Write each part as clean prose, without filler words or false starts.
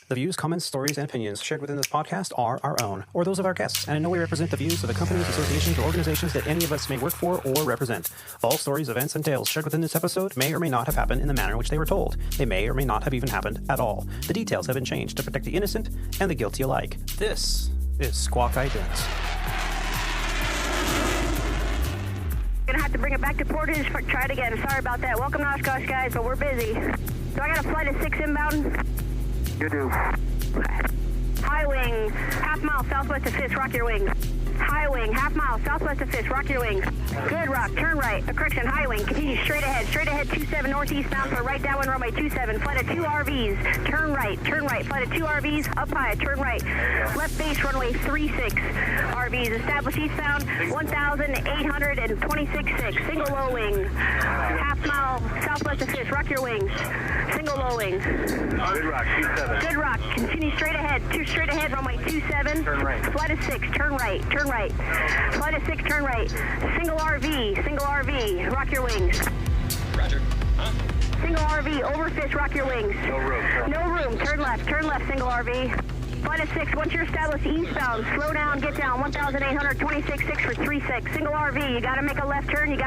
The views, comments, stories, and opinions shared within this podcast are our own, or those of our guests, and in no way represent the views of the companies, associations, or organizations that any of us may work for or represent. All stories, events, and tales shared within this episode may or may not have happened in the manner in which they were told. They may or may not have even happened at all. The details have been changed to protect the innocent and the guilty alike. This is Squawk Ident. Gonna have to bring it back to Portage. Try it again. Sorry about that. Welcome to Oshkosh, guys, but we're busy. So I got a flight of 6 inbound. You do. High wing, half mile southwest of 5th, rock your wings. High wing, half mile southwest of 5th, rock your wings. Good rock, turn right. Correction, high wing, continue straight ahead 27 northeast bound for right downwind runway 27. Flight of 2 RVs, turn right. Flight of 2 RVs, up high, turn right. Left base runway 36. RVs, established eastbound 1,826.6. Single low wing, half mile southwest of 5th, rock your wings. Single low wing. Good rock, 27. Good rock, continue straight ahead, runway 27. Turn right. Flight of 6, turn right. Flight of 6, turn right. Single RV, rock your wings. Roger. Huh? Single RV, over 5th, rock your wings. No room. No room, turn left, single RV. Flight of 6, once you're established eastbound, slow down, get down, 1,826.6 for 36. Single RV, you gotta make a left turn,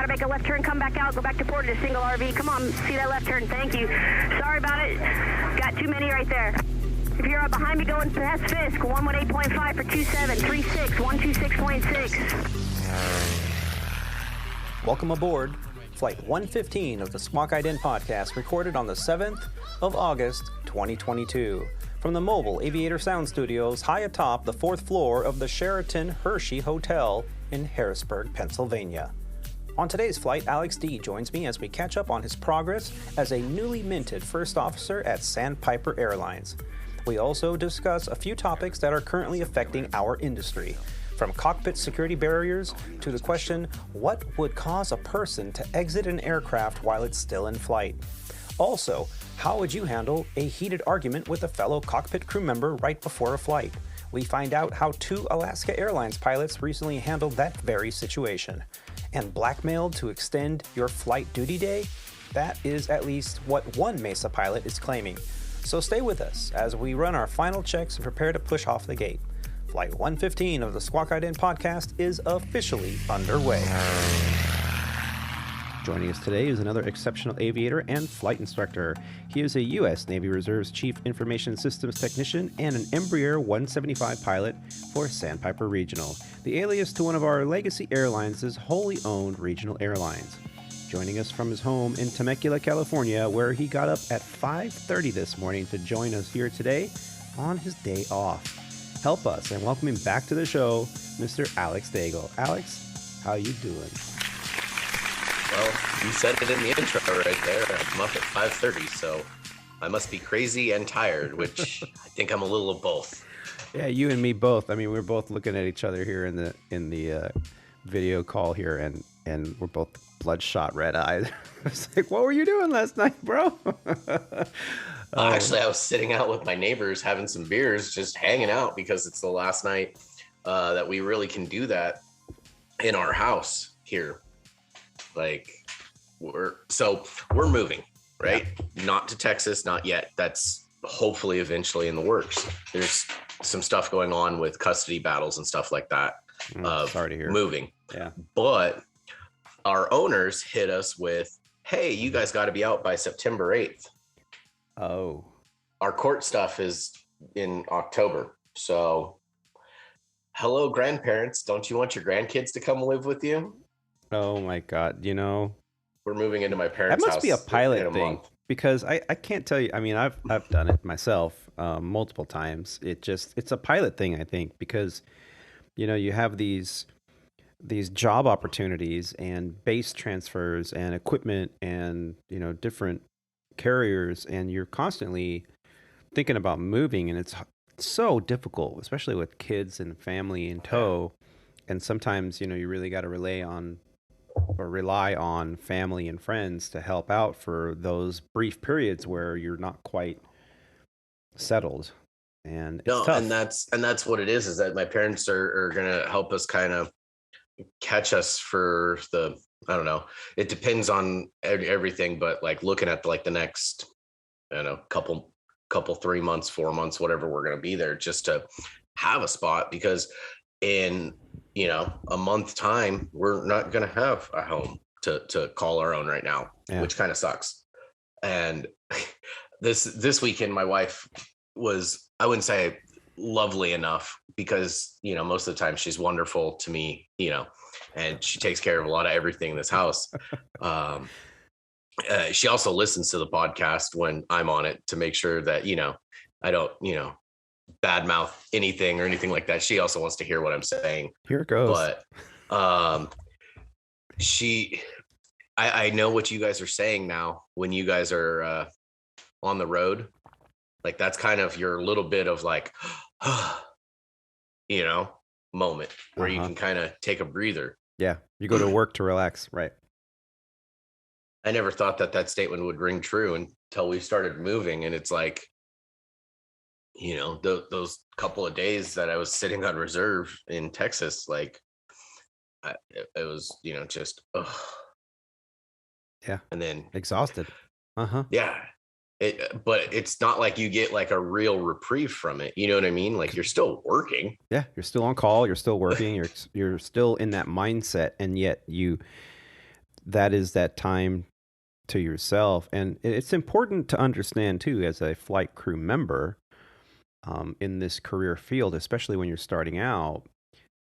come back out, go back to Portage, single RV. Come on, see that left turn, thank you. Sorry about it, got too many right there. If you're behind me going past Fisk, 118.5 for 27, 36, 126.6. Welcome aboard Flight 115 of the Squawk Ident podcast, recorded on the 7th of August, 2022. From the mobile Aviator Sound Studios high atop the 4th floor of the Sheraton Hershey Hotel in Harrisburg, Pennsylvania. On today's flight, Alex D. joins me as we catch up on his progress as a newly minted first officer at Sandpiper Airlines. We also discuss a few topics that are currently affecting our industry, from cockpit security barriers to the question, what would cause a person to exit an aircraft while it's still in flight? Also, how would you handle a heated argument with a fellow cockpit crew member right before a flight? We find out how 2 Alaska Airlines pilots recently handled that very situation. And blackmailed to extend your flight duty day? That is at least what one Mesa pilot is claiming. So stay with us as we run our final checks and prepare to push off the gate. Flight 115 of the Squawk Ident podcast is officially underway. Joining us today is another exceptional aviator and flight instructor. He is a U.S. Navy Reserve's Chief Information Systems Technician and an Embraer 175 pilot for Sandpiper Regional, the alias to one of our legacy airlines' wholly owned regional airlines. Joining us from his home in Temecula, California, where he got up at 5:30 this morning to join us here today on his day off. Help us and welcome him back to the show, Mr. Alex Daigle. Alex, how you doing? Well, you said it in the intro right there. I'm up at 5:30, so I must be crazy and tired, which I think I'm a little of both. Yeah, you and me both. I mean, we're both looking at each other here in the video call here, and we're both bloodshot red-eyed. It's like, what were you doing last night, bro? Actually, I was sitting out with my neighbors having some beers, just hanging out because it's the last night that we really can do that in our house here. Like, we're moving, right? Yeah. Not to Texas, not yet. That's hopefully eventually in the works. There's some stuff going on with custody battles and stuff like that. Sorry to hear. Moving. Yeah. But our owners hit us with, hey, you guys got to be out by September 8th. Oh. Our court stuff is in October. So, hello, grandparents. Don't you want your grandkids to come live with you? Oh, my God. You know, we're moving into my parents' house. That must be a pilot in a thing. month. Because I can't tell you. I mean, I've done it myself multiple times. It's a pilot thing, I think, because, you know, you have these job opportunities and base transfers and equipment and, you know, different carriers, and you're constantly thinking about moving, and it's so difficult, especially with kids and family in tow. And sometimes, you know, you really got to rely on family and friends to help out for those brief periods where you're not quite settled. And it's tough. and that's what it is that my parents are gonna help us kind of catch us for the, I don't know, it depends on everything, but like looking at like the next, I don't know, couple couple, 3 months, 4 months, whatever we're going to be there, just to have a spot, because in, a month time, we're not going to have a home to call our own right now, which kind of sucks. And this weekend, my wife was, I wouldn't say lovely enough, because, most of the time she's wonderful to me, and she takes care of a lot of everything in this house. She also listens to the podcast when I'm on it to make sure that, I don't, badmouth anything or anything like that. She also wants to hear what I'm saying. Here it goes. But I know what you guys are saying now when you guys are on the road. Like, that's kind of your little bit of like, moment where you can kind of take a breather. Yeah. You go to work to relax. Right. I never thought that statement would ring true until we started moving. And it's like, those couple of days that I was sitting on reserve in Texas, like it was, just, yeah. And then exhausted. Yeah. But it's not like you get like a real reprieve from it. You know what I mean? Like, you're still working. Yeah. You're still on call. You're still working. You're still in that mindset. And yet that is that time to yourself. And it's important to understand too, as a flight crew member, in this career field, especially when you're starting out,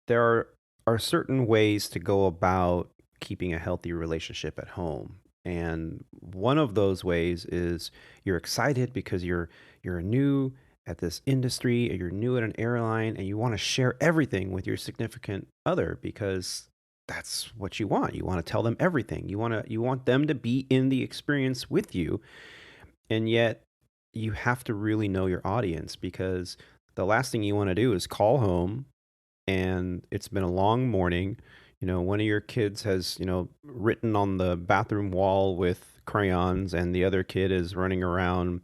there are certain ways to go about keeping a healthy relationship at home. And one of those ways is you're excited because you're new at this industry, and you're new at an airline, and you want to share everything with your significant other because that's what you want. You want to tell them everything. You want them to be in the experience with you. And yet you have to really know your audience, because the last thing you want to do is call home and it's been a long morning. One of your kids has, written on the bathroom wall with crayons, and the other kid is running around,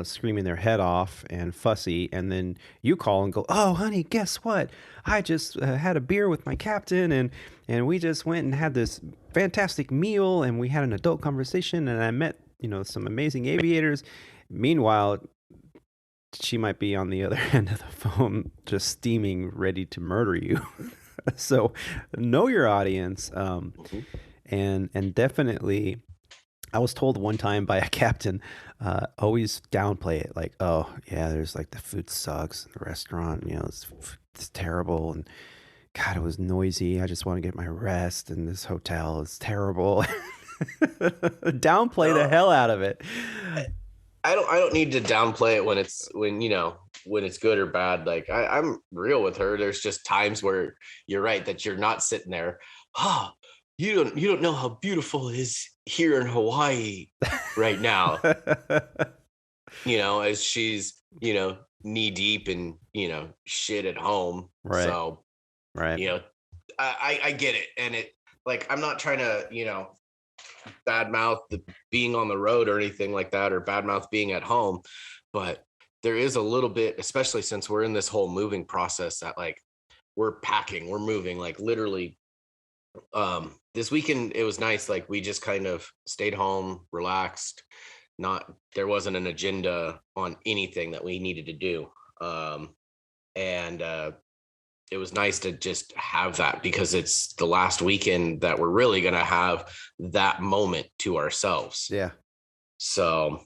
screaming their head off and fussy. And then you call and go, "Oh, honey, guess what? I just had a beer with my captain, and we just went and had this fantastic meal, and we had an adult conversation, and I met, some amazing aviators." Meanwhile, she might be on the other end of the phone, just steaming, ready to murder you. So know your audience. And definitely, I was told one time by a captain, always downplay it. Like, "Oh yeah, there's like the food sucks in the restaurant, it's terrible. And God, it was noisy. I just want to get my rest. And this hotel is terrible." Downplay the hell out of it. I don't need to downplay it when it's good or bad. Like, I'm real with her. There's just times where you're right, that you're not sitting there. "Oh, you don't know how beautiful it is here in Hawaii right now." As she's, knee deep in, shit at home. Right. So, right. I get it. And it, like, I'm not trying to, badmouth the being on the road or anything like that, or badmouth being at home, but there is a little bit, especially since we're in this whole moving process, that like we're packing, we're moving, like literally. This weekend it was nice, like we just kind of stayed home, relaxed, there wasn't an agenda on anything that we needed to do. And it was nice to just have that, because it's the last weekend that we're really going to have that moment to ourselves. Yeah. So,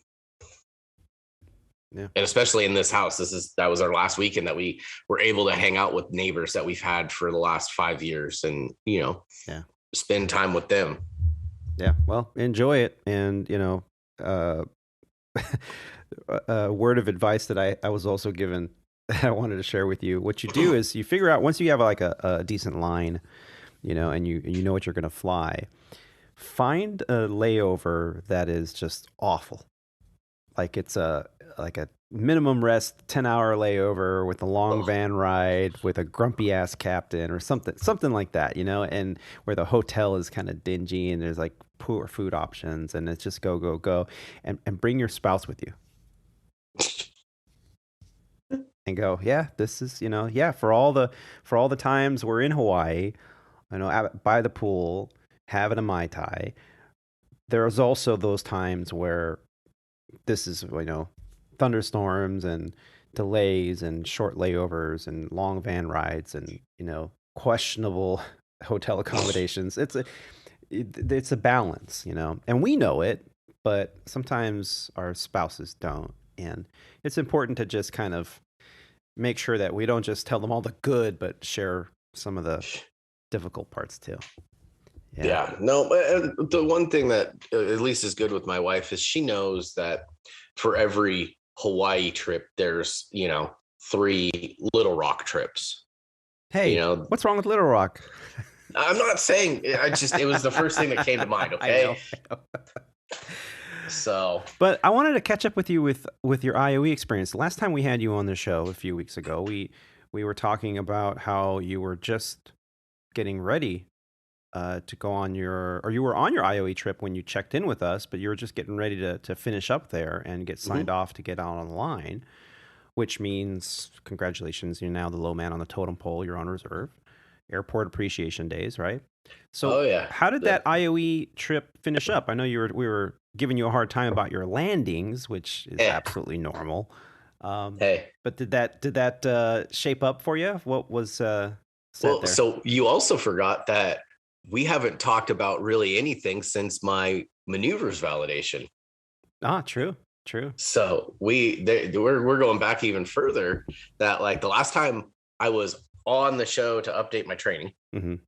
yeah. And especially in this house, that was our last weekend that we were able to hang out with neighbors that we've had for the last 5 years, and, spend time with them. Yeah. Well, enjoy it. And, a word of advice that I was also given, I wanted to share with you. What you do is you figure out, once you have like a decent line, and you know what you're going to fly, find a layover that is just awful. Like it's a minimum rest 10-hour layover with a long van ride with a grumpy ass captain or something like that, and where the hotel is kind of dingy and there's like poor food options, and it's just go, and bring your spouse with you. And go, yeah, this is, for all the times we're in Hawaii, by the pool, having a Mai Tai, there's also those times where this is, thunderstorms and delays and short layovers and long van rides and, questionable hotel accommodations. It's a balance, and we know it, but sometimes our spouses don't. And it's important to just kind of make sure that we don't just tell them all the good, but share some of the difficult parts too. Yeah. No, the one thing that at least is good with my wife is she knows that for every Hawaii trip, there's, 3 Little Rock trips. Hey, what's wrong with Little Rock? I'm not saying, it was the first thing that came to mind. Okay. I know. So, but I wanted to catch up with you with your IOE experience. The last time we had you on the show a few weeks ago, we were talking about how you were just getting ready to go on you were on your IOE trip when you checked in with us, but you were just getting ready to finish up there and get signed off to get out on the line, which means congratulations, you're now the low man on the totem pole. You're on reserve. Airport appreciation days, right? So how did that IOE trip finish up? I know we were giving you a hard time about your landings, which is absolutely normal. But did that shape up for you? What was said there? So you also forgot that we haven't talked about really anything since my maneuvers validation. True. So we're going back even further. That like the last time I was on the show to update my training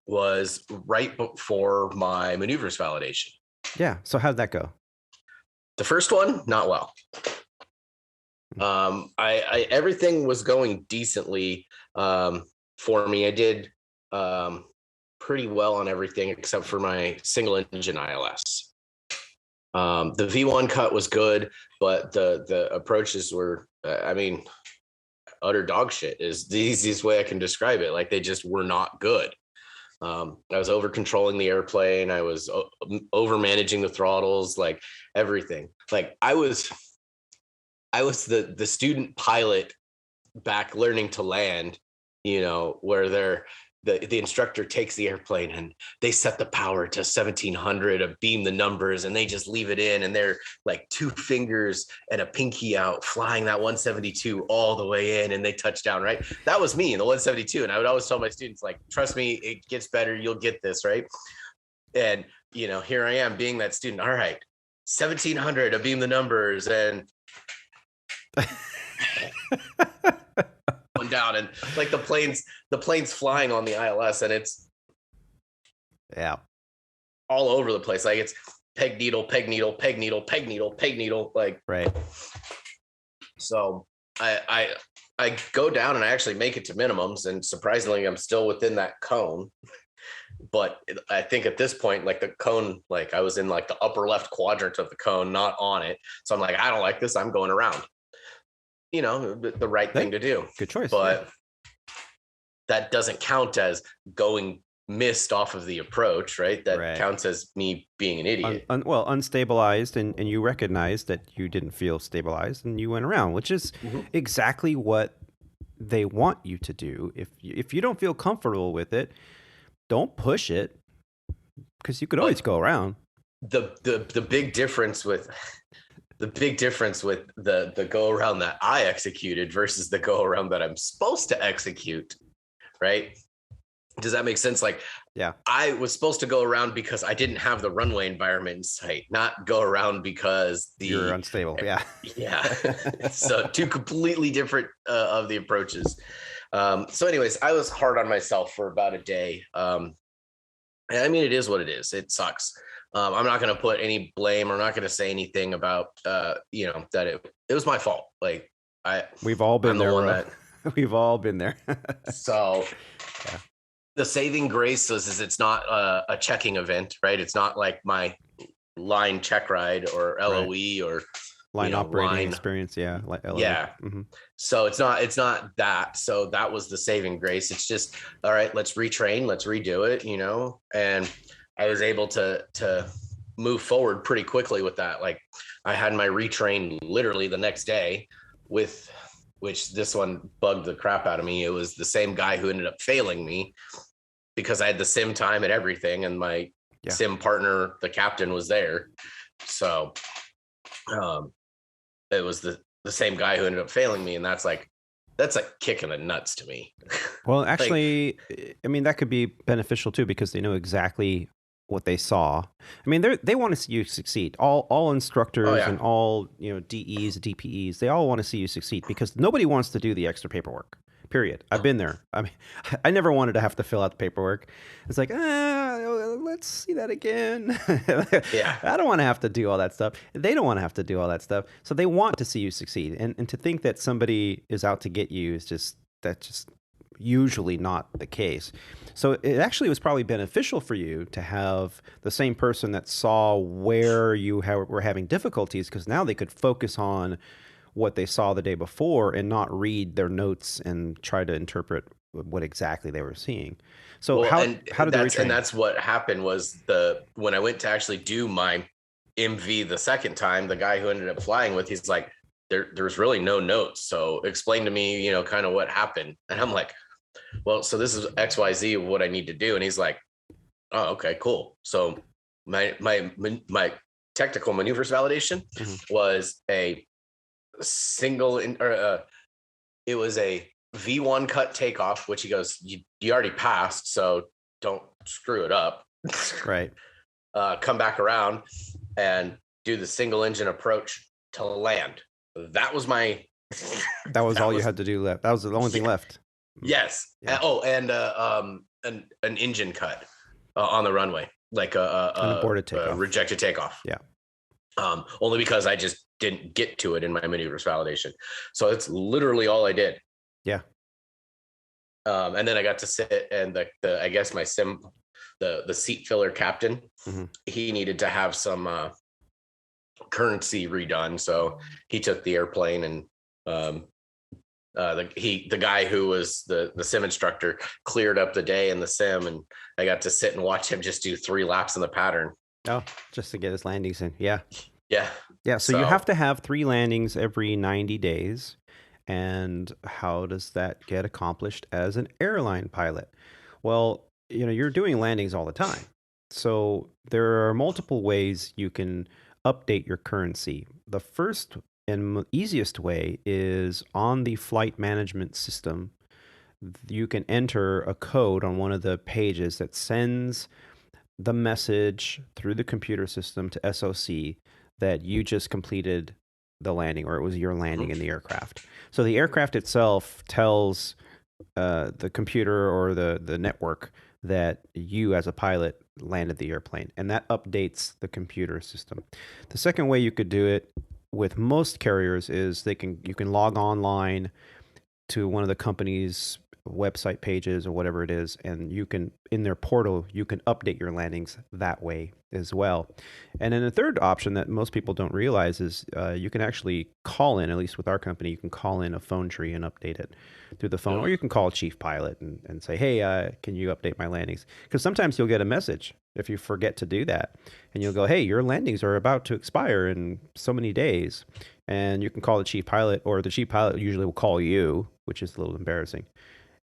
was right before my maneuvers validation. Yeah. So how'd that go? The first one, not well. I everything was going decently for me. I did pretty well on everything except for my single engine ILS. The V1 cut was good, but the approaches were, utter dog shit is the easiest way I can describe it. Like they just were not good. I was over controlling the airplane. I was over managing the throttles, like everything. Like I was the student pilot back learning to land, where the instructor takes the airplane and they set the power to 1700 to beam the numbers, and they just leave it in, and they're like 2 fingers and a pinky out flying that 172 all the way in, and they touch down, right? That was me in the 172. And I would always tell my students, like, trust me, it gets better. You'll get this, right? And, here I am being that student. All right, 1700 to beam the numbers, and down, and like the plane's flying on the ILS, and it's all over the place. Like it's peg needle, peg needle, peg needle, peg needle, peg needle, like right. So I go down and I actually make it to minimums, and surprisingly I'm still within that cone. But I think at this point, like the cone, like I was in like the upper left quadrant of the cone, not on it. So I'm like, I don't like this, I'm going around. The right thing to do. Good choice. But that doesn't count as going missed off of the approach, right? That counts as me being an idiot. Unstabilized, and you recognized that you didn't feel stabilized, and you went around, which is exactly what they want you to do. If you don't feel comfortable with it, don't push it, because you could always go around. The big difference with the go around that I executed versus the go around that I'm supposed to execute, right? Does that make sense? Like, yeah, I was supposed to go around because I didn't have the runway environment in sight, not go around because you're unstable. Yeah. So 2 completely different of the approaches. So anyways, I was hard on myself for about a day. It is what it is. It sucks. I'm not going to put any blame. I'm not going to say anything about, that it was my fault. Like we've all been there. We've all been there. So the saving grace is it's not a checking event, right? It's not like my line check ride or LOE or line operating experience. Yeah. Like LOE. Yeah. Mm-hmm. So it's not that. So that was the saving grace. It's just, all right, let's retrain, let's redo it, and I was able to move forward pretty quickly with that. Like I had my retrain literally the next day which this one bugged the crap out of me. It was the same guy who ended up failing me because I had the sim time and everything. And my sim partner, the captain, was there. So it was the same guy who ended up failing me. And that's like kicking the nuts to me. Well, actually, I mean, that could be beneficial too, because they know exactly what they saw. I mean, they want to see you succeed. All instructors and all, DEs, DPEs, they all want to see you succeed, because nobody wants to do the extra paperwork. Period. I've been there. I mean, I never wanted to have to fill out the paperwork. It's like, let's see that again. Yeah. I don't want to have to do all that stuff. They don't want to have to do all that stuff. So they want to see you succeed. And to think that somebody is out to get you is that's just usually not the case. So it actually was probably beneficial for you to have the same person that saw where you were having difficulties, because now they could focus on what they saw the day before and not read their notes and try to interpret what exactly they were seeing. So how did they retrain? And that's what happened was when I went to actually do my MV the second time, the guy who ended up flying with, he's like, there's really no notes. So explain to me, kind of what happened. And I'm like, well, so this is XYZ of what I need to do. And he's like, oh, okay, cool. So my technical maneuvers validation was a single it was a V1 cut takeoff, which he goes, you already passed, so don't screw it up. Right. Come back around and do the single engine approach to land. That was my that was all you had to do left. That was the only thing left. Yes. Yeah. And an engine cut on the runway, like an aborted takeoff, rejected takeoff. Yeah. Only because I just didn't get to it in my maneuvers validation. So it's literally all I did. Yeah. And then I got to sit, and I guess my the seat filler captain, he needed to have some currency redone. So he took the airplane, and the guy who was the sim instructor cleared up the day in the sim, and I got to sit and watch him just do 3 laps in the pattern. Oh, just to get his landings in. Yeah. Yeah. Yeah. So you have to have 3 landings every 90 days. And how does that get accomplished as an airline pilot? Well, you're doing landings all the time. So there are multiple ways you can update your currency. The first and easiest way is on the flight management system. You can enter a code on one of the pages that sends the message through the computer system to SOC that you just completed the landing, or it was your landing in the aircraft. So the aircraft itself tells the computer or the network that you as a pilot landed the airplane, and that updates the computer system. The second way you could do it with most carriers is you can log online to one of the company's website pages or whatever it is, and you can, in their portal, you can update your landings that way as well. And then the third option that most people don't realize is you can actually call in, at least with our company, you can call in a phone tree and update it through the phone, or you can call a chief pilot and say, hey, can you update my landings? Because sometimes you'll get a message if you forget to do that, and you'll go, hey, your landings are about to expire in so many days. And you can call the chief pilot, or the chief pilot usually will call you, which is a little embarrassing,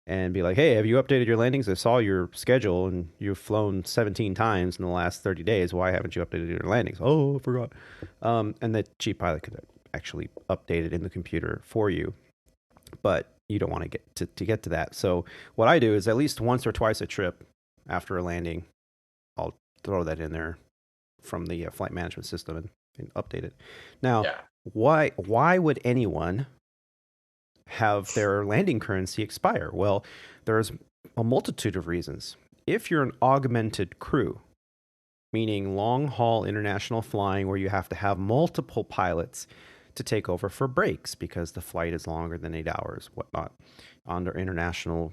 and be like, hey, have you updated your landings? I saw your schedule and you've flown 17 times in the last 30 days. Why haven't you updated your landings? Oh, I forgot. And the chief pilot could actually update it in the computer for you. But you don't want to get to that. So what I do is at least once or twice a trip after a landing, I'll throw that in there from the flight management system and update it. Now, why would anyone have their landing currency expire? Well, there's a multitude of reasons. If you're an augmented crew, meaning long-haul international flying where you have to have multiple pilots to take over for breaks because the flight is longer than 8 hours, whatnot, under international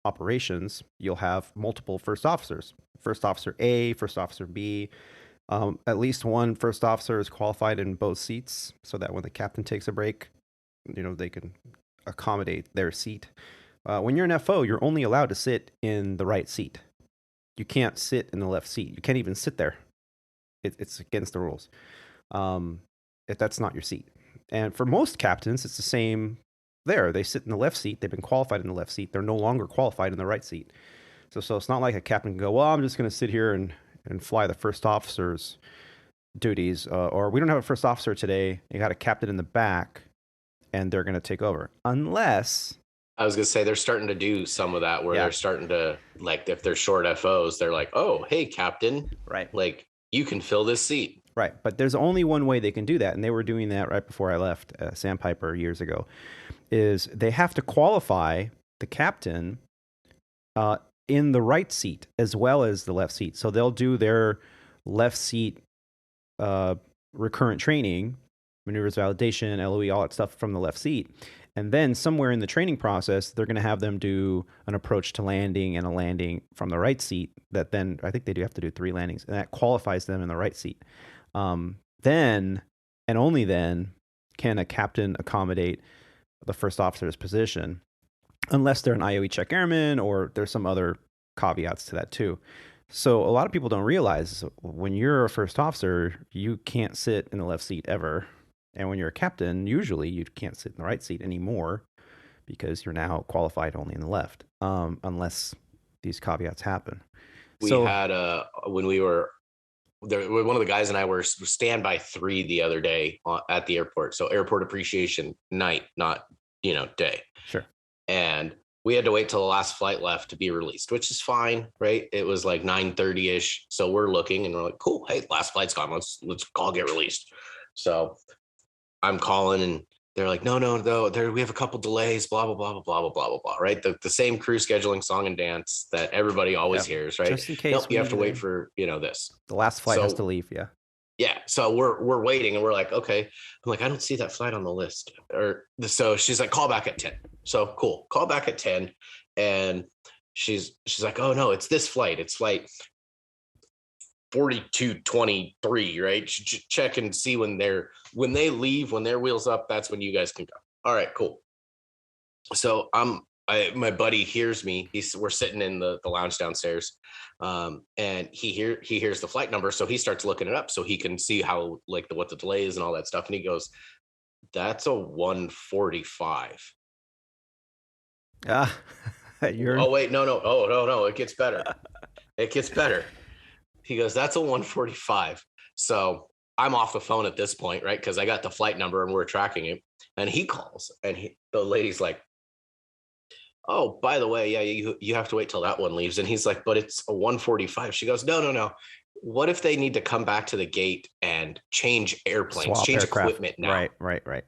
operations, you'll have multiple first officers. First officer A, first officer B. At least one first officer is qualified in both seats so that when the captain takes a break, they can accommodate their seat. When you're an FO, you're only allowed to sit in the right seat. You can't sit in the left seat. You can't even sit there. It's against the rules. If that's not your seat. And for most captains, it's the same there. They sit in the left seat. They've been qualified in the left seat. They're no longer qualified in the right seat. So it's not like a captain can go, well, I'm just going to sit here and fly the first officer's duties, or we don't have a first officer today. You got a captain in the back, and they're going to take over. Unless I was gonna say they're starting to do some of that where they're starting to, like, if they're short FOs, they're like, oh, hey, captain, right, like you can fill this seat. Right, but there's only one way they can do that, and they were doing that right before I left Sandpiper years ago, is they have to qualify the captain in the right seat as well as the left seat. So they'll do their left seat recurrent training, maneuvers validation, LOE, all that stuff from the left seat. And then somewhere in the training process, they're going to have them do an approach to landing and a landing from the right seat that then, I think they do have to do 3 landings, and that qualifies them in the right seat. Then, and only then, can a captain accommodate the first officer's position, unless they're an IOE check airman or there's some other caveats to that too. So a lot of people don't realize when you're a first officer, you can't sit in the left seat ever. And when you're a captain, usually you can't sit in the right seat anymore because you're now qualified only in the left, unless these caveats happen. We had when we were there, one of the guys and I were standby 3 the other day at the airport. So airport appreciation night, not, day. Sure. And we had to wait till the last flight left to be released, which is fine, right? It was like 9:30-ish. So we're looking and we're like, cool, hey, last flight's gone. Let's all get released. So I'm calling and they're like, no, we have a couple delays, blah, blah, blah, blah, blah, blah, blah, blah, blah, right? The same crew scheduling song and dance that everybody always hears, right? Just in case. Nope, you have to wait for, this. The last flight has to leave, yeah. Yeah. So we're waiting and we're like, okay. I'm like, I don't see that flight on the list. So she's like, call back at 10. So cool. Call back at 10. And she's like, oh no, it's this flight. It's flight 4223, right? Check and see when they leave, when their wheels up, that's when you guys can go. All right, cool. So my buddy hears me. We're sitting in the lounge downstairs, and he hears the flight number, so he starts looking it up so he can see how, like, what the delay is and all that stuff. And he goes, "That's a 145." Oh wait, no. Oh no, it gets better. It gets better. He goes, "That's a 145." So I'm off the phone at this point, right? Because I got the flight number and we're tracking it. And he calls, and the lady's like, "Oh, by the way, yeah, you have to wait till that one leaves." And he's like, "But it's a 145." She goes, No. What if they need to come back to the gate and change airplanes, swap change aircraft. Equipment now? Right.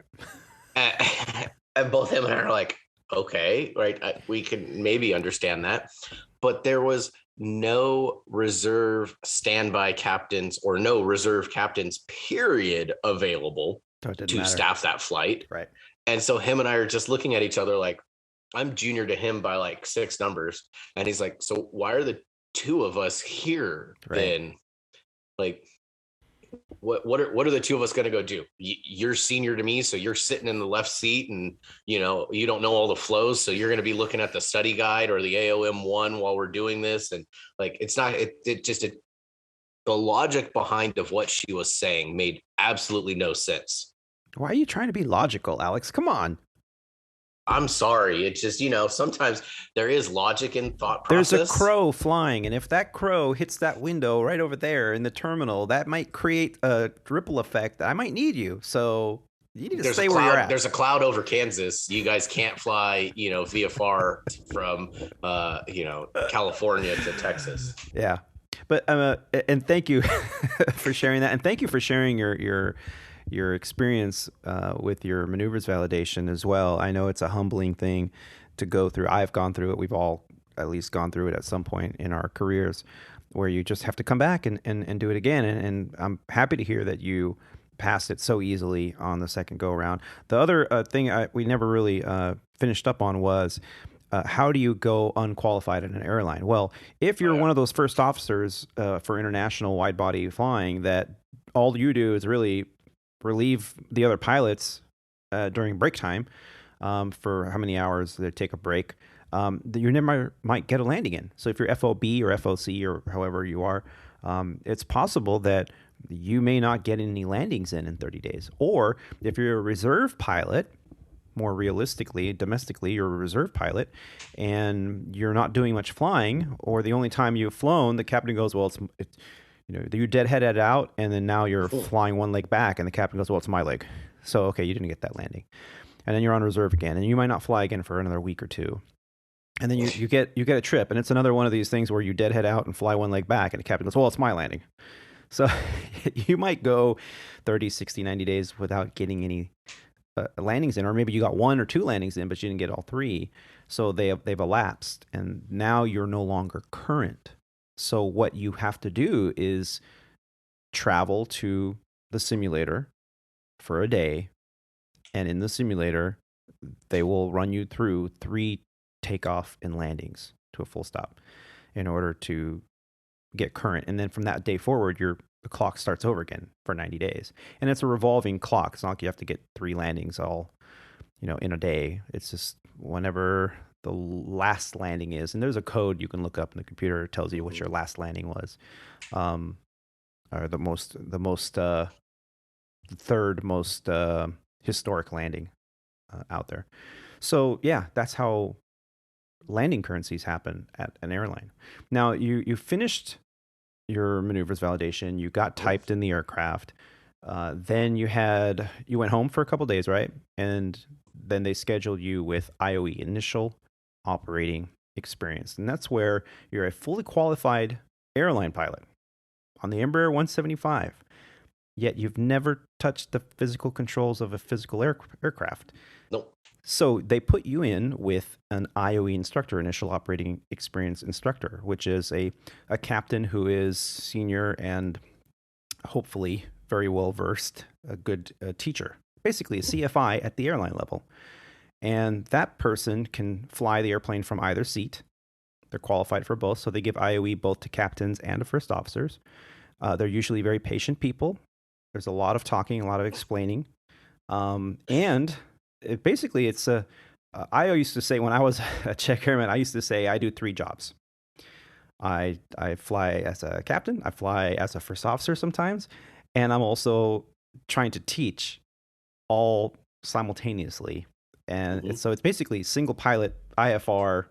And both him and I are like, okay, right, we can maybe understand that. But there was no reserve standby captains or no reserve captains, period, available to staff that flight. Right. And so him and I are just looking at each other like, I'm junior to him by like 6 numbers. And he's like, so why are the 2 of us here then? Like, what are the 2 of us going to go do? You're senior to me, so you're sitting in the left seat and, you don't know all the flows. So you're going to be looking at the study guide or the AOM1 while we're doing this. And like, it's not, the logic behind of what she was saying made absolutely no sense. Why are you trying to be logical, Alex? Come on. I'm sorry. It's just, sometimes there is logic in thought process. There's a crow flying, and if that crow hits that window right over there in the terminal, that might create a ripple effect. I might need you. So you need to stay where you're at. There's a cloud over Kansas. You guys can't fly, VFR from, California to Texas. Yeah. But, and thank you for sharing that. And thank you for sharing your experience with your maneuvers validation as well. I know it's a humbling thing to go through. I've gone through it. We've all at least gone through it at some point in our careers where you just have to come back and do it again. And I'm happy to hear that you passed it so easily on the second go around. The other thing we never really finished up on was how do you go unqualified in an airline? Well, if you're one of those first officers for international wide body flying that all you do is really relieve the other pilots during break time for how many hours they take a break, you never might get a landing in. So if you're FOB or FOC or however you are, it's possible that you may not get any landings in 30 days. Or if you're a reserve pilot, more realistically, domestically, you're a reserve pilot and you're not doing much flying, or the only time you've flown, the captain goes, well, you deadheaded out, and then now you're flying one leg back, and the captain goes, well, it's my leg. So, okay, you didn't get that landing. And then you're on reserve again, and you might not fly again for another week or two. And then you get a trip, and it's another one of these things where you deadhead out and fly one leg back, and the captain goes, well, it's my landing. So you might go 30, 60, 90 days without getting any landings in, or maybe you got 1 or 2 landings in, but you didn't get all 3. So they've elapsed, and now you're no longer current. So what you have to do is travel to the simulator for a day, and in the simulator, they will run you through 3 takeoff and landings to a full stop in order to get current. And then from that day forward, the clock starts over again for 90 days. And it's a revolving clock. It's not like you have to get 3 landings all, in a day. It's just whenever the last landing is. And there's a code you can look up in the computer. It tells you what your last landing was. Or the third most historic landing out there. So yeah, that's how landing currencies happen at an airline. Now you finished your maneuvers validation, you got typed in the aircraft, then you went home for a couple of days, right? And then they scheduled you with IOE, initial operating experience. And that's where you're a fully qualified airline pilot on the Embraer 175, yet you've never touched the physical controls of a physical aircraft. Nope. So they put you in with an IOE instructor, initial operating experience instructor, which is a captain who is senior and hopefully very well versed, a good teacher, basically a CFI at the airline level. And that person can fly the airplane from either seat. They're qualified for both, so they give IOE both to captains and to first officers. They're usually very patient people. There's a lot of talking, a lot of explaining. And basically, I used to say when I was a check airman, I used to say I do 3 jobs. I fly as a captain, I fly as a first officer sometimes, and I'm also trying to teach all simultaneously. And so it's basically single pilot IFR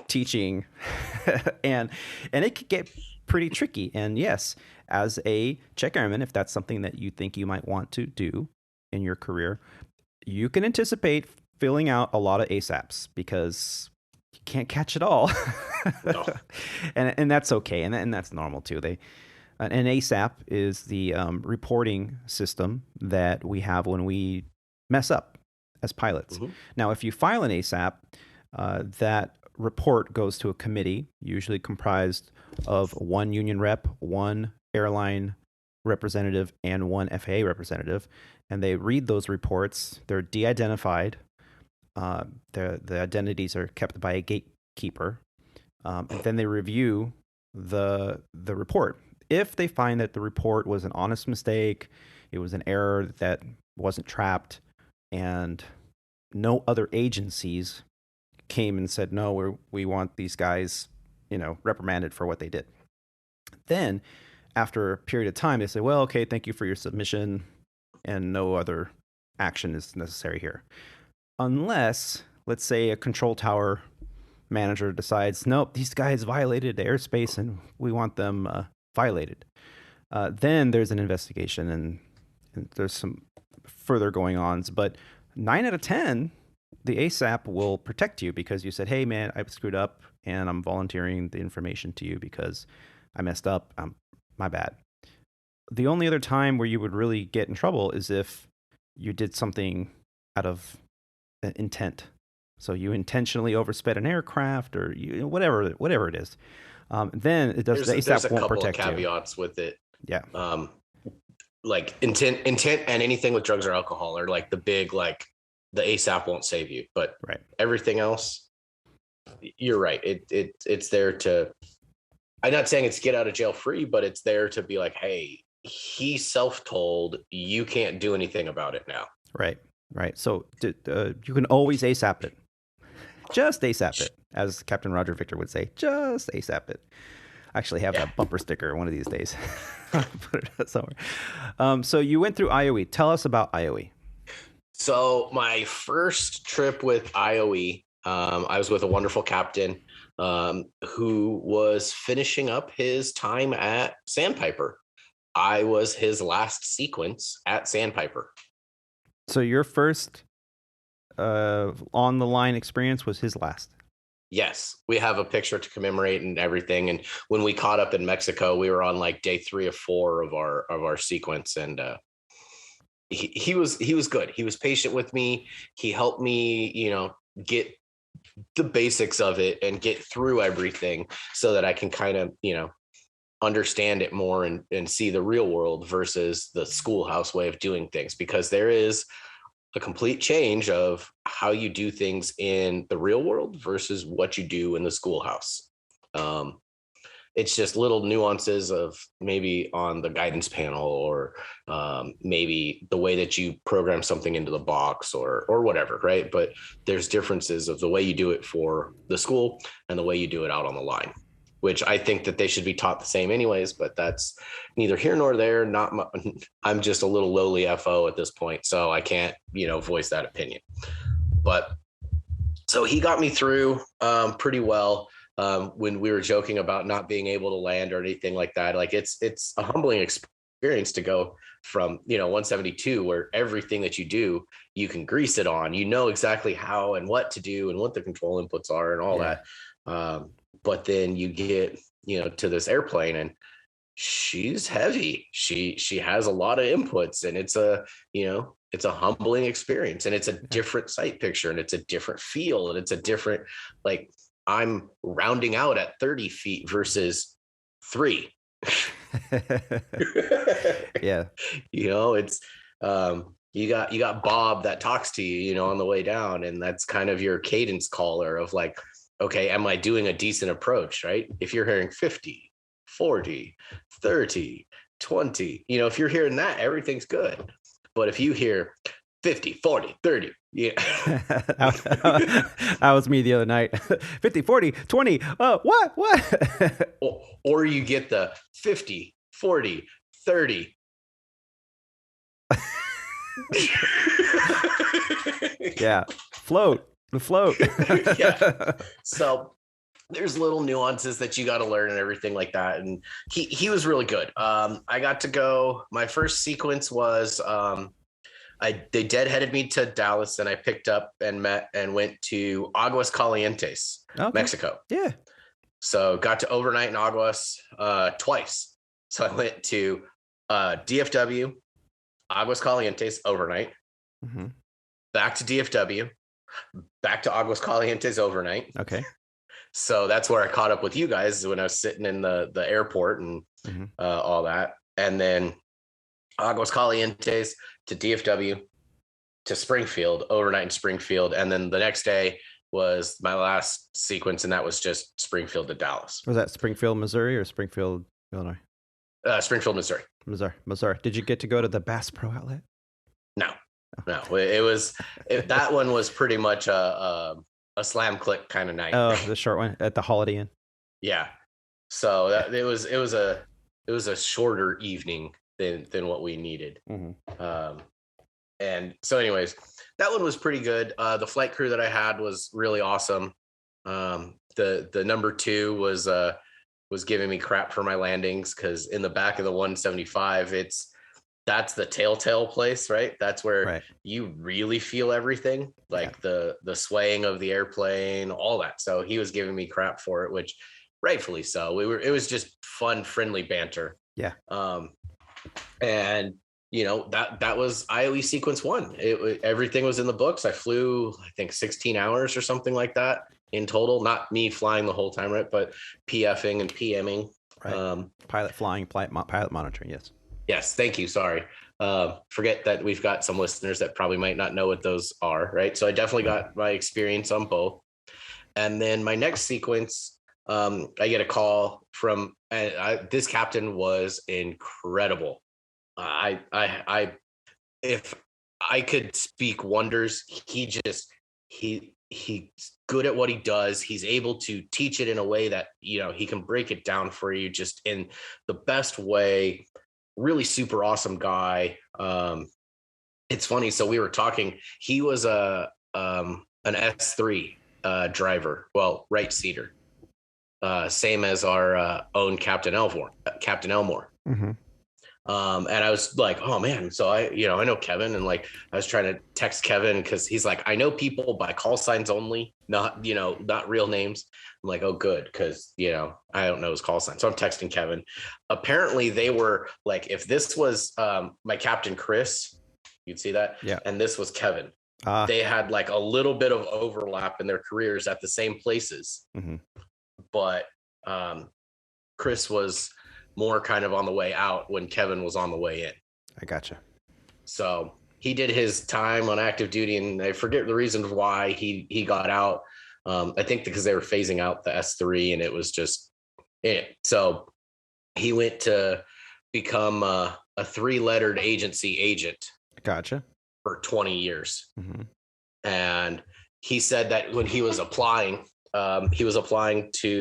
teaching, and it could get pretty tricky. And yes, as a check airman, if that's something that you think you might want to do in your career, you can anticipate filling out a lot of ASAPs because you can't catch it all. No. and that's okay, and that's normal too. An ASAP is the reporting system that we have when we mess up as pilots. Now, if you file an ASAP, that report goes to a committee, usually comprised of 1 union rep, 1 airline representative, and 1 FAA representative, and they read those reports. They're de-identified. The identities are kept by a gatekeeper, and then they review the report. If they find that the report was an honest mistake, it was an error that wasn't trapped, and no other agencies came and said, no, we want these guys, reprimanded for what they did. Then, after a period of time, they say, well, okay, thank you for your submission, and no other action is necessary here. Unless, let's say, a control tower manager decides, nope, these guys violated airspace and we want them violated. Then there's an investigation and there's some further going ons. But 9 out of 10, the ASAP will protect you because you said, hey, man, I screwed up and I'm volunteering the information to you because I messed up. My bad. The only other time where you would really get in trouble is if you did something out of intent. So you intentionally oversped an aircraft or whatever it is. Then it does. The ASAP won't protect you. There's a couple of caveats with it. Yeah. Like intent and anything with drugs or alcohol are like the big, like the ASAP won't save you, but everything else, you're right. It's there to, I'm not saying it's get out of jail free, but it's there to be like, hey, he self-told, you can't do anything about it now. Right. So you can always ASAP it. Just ASAP it, as Captain Roger Victor would say. Just ASAP it. I actually have that bumper sticker one of these days. Put it somewhere. So you went through IOE. Tell us about IOE. So my first trip with IOE, I was with a wonderful captain who was finishing up his time at Sandpiper. I was his last sequence at Sandpiper. So your first on the line experience was his last. Yes, we have a picture to commemorate and everything. And when we caught up in Mexico, we were on like day 3 or 4 of our sequence, and he was good. He was patient with me. He helped me, get the basics of it and get through everything so that I can kind of, understand it more and see the real world versus the schoolhouse way of doing things, because there is a complete change of how you do things in the real world versus what you do in the schoolhouse. It's just little nuances of maybe on the guidance panel, or maybe the way that you program something into the box or whatever, right? But there's differences of the way you do it for the school and the way you do it out on the line, which I think that they should be taught the same anyways, but that's neither here nor there. I'm just a little lowly FO at this point, so I can't, voice that opinion. But so he got me through pretty well. When we were joking about not being able to land or anything like that, like it's a humbling experience to go from 172, where everything that you do, you can grease it on, exactly how and what to do and what the control inputs are and all that. But then you get to this airplane, and she's heavy. She has a lot of inputs, and it's a humbling experience, and it's a different sight picture, and it's a different feel, and it's a different, like, I'm rounding out at 30 feet versus 3. Yeah. It's you got Bob that talks to you, on the way down, and that's kind of your cadence caller of like, okay, am I doing a decent approach, right? If you're hearing 50, 40, 30, 20, if you're hearing that, everything's good. But if you hear 50, 40, 30, yeah. That was me the other night. 50, 40, 20. What? Or you get the 50, 40, 30. Yeah. The float. Yeah. So there's little nuances that you got to learn and everything like that. And he was really good. I got to go, my first sequence was, they deadheaded me to Dallas, and I picked up and went to Aguas Calientes, Mexico. Yeah. So got to overnight in Aguas twice. So I went to DFW, Aguas Calientes overnight, back to DFW, back to Aguas Calientes overnight. Okay. So that's where I caught up with you guys when I was sitting in the airport and all that. And then Aguas Calientes to DFW to Springfield, overnight in Springfield. And then the next day was my last sequence, and that was just Springfield to Dallas. Was that Springfield, Missouri, or Springfield, Illinois? Springfield, Missouri. Missouri. Did you get to go to the Bass Pro Outlet? No. That one was pretty much a slam click kind of night. Oh, the short one at the Holiday Inn. Yeah. So it was a shorter evening than what we needed. And so anyways, that one was pretty good. The flight crew that I had was really awesome. The number 2 was giving me crap for my landings, because in the back of the 175, that's the telltale place, right? That's where you really feel everything, like the swaying of the airplane, all that. So he was giving me crap for it, which rightfully so. It was just fun, friendly banter. Yeah. And that was IOE sequence 1. Everything was in the books. I flew, I think, 16 hours or something like that in total. Not me flying the whole time, right? But PFing and PMing. Right. Pilot flying, pilot monitoring. Yes. Yes. Thank you. Sorry. Forget that we've got some listeners that probably might not know what those are. Right. So I definitely got my experience on both. And then my next sequence, I get a call from this captain was incredible. If I could speak wonders, he's good at what he does. He's able to teach it in a way that, he can break it down for you just in the best way. Really super awesome guy. It's funny. So we were talking, he was an S3 driver. Well, right seater. Same as our own Captain Elmore. Mm-hmm. And I was like, oh man. So I know Kevin, and like, I was trying to text Kevin because he's like, I know people by call signs only, not real names. I'm like, oh, good. Because, I don't know his call sign. So I'm texting Kevin. Apparently they were like, if this was my Captain Chris, you'd see that. Yeah. And this was Kevin. They had like a little bit of overlap in their careers at the same places. Mm-hmm. But Chris was more kind of on the way out when Kevin was on the way in. I gotcha. So he did his time on active duty, and I forget the reasons why he got out. I think because they were phasing out the S3, and it was just it. So he went to become a 3-lettered agency agent. Gotcha. For 20 years. Mm-hmm. And he said that when he was applying to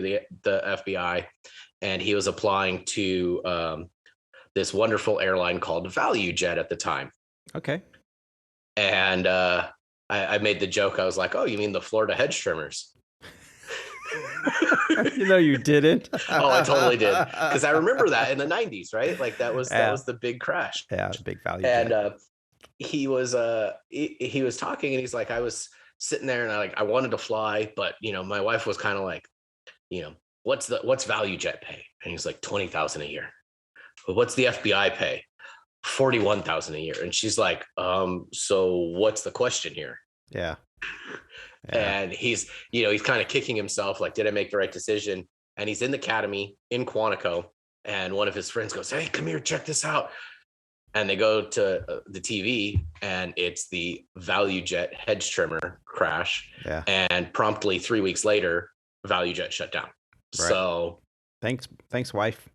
the FBI, and he was applying to this wonderful airline called ValueJet at the time. Okay. And I made the joke. I was like, oh, you mean the Florida hedge trimmers? You didn't. Oh, I totally did. Because I remember that in the 90s, right? Like that was the big crash. Yeah, the big value. And he was talking, and he's like, I was sitting there, and I wanted to fly, but my wife was kind of like, what's ValueJet pay? And he's like, $20,000 a year. But what's the FBI pay? $41,000 a year. And she's like, so what's the question here? Yeah. And he's kind of kicking himself, like, did I make the right decision? And he's in the academy in Quantico, and one of his friends goes, hey, come here, check this out. And they go to the TV, and it's the ValueJet hedge trimmer crash. Yeah. And promptly 3 weeks later, ValueJet shut down. Right. So thanks, wife.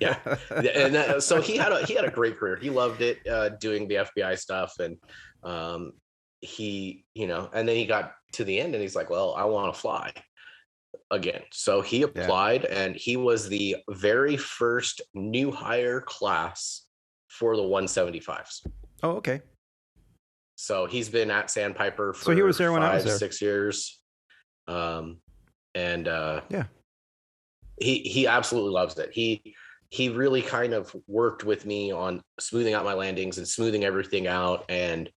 Yeah. And so he had a great career. He loved it, doing the FBI stuff. And he, and then he got to the end, and he's like, well, I want to fly again. So he applied, and he was the very first new hire class for the 175s. Oh, okay. So he's been at Sandpiper for he was there when I was there. 6 years. He absolutely loves it. He really kind of worked with me on smoothing out my landings and smoothing everything out. And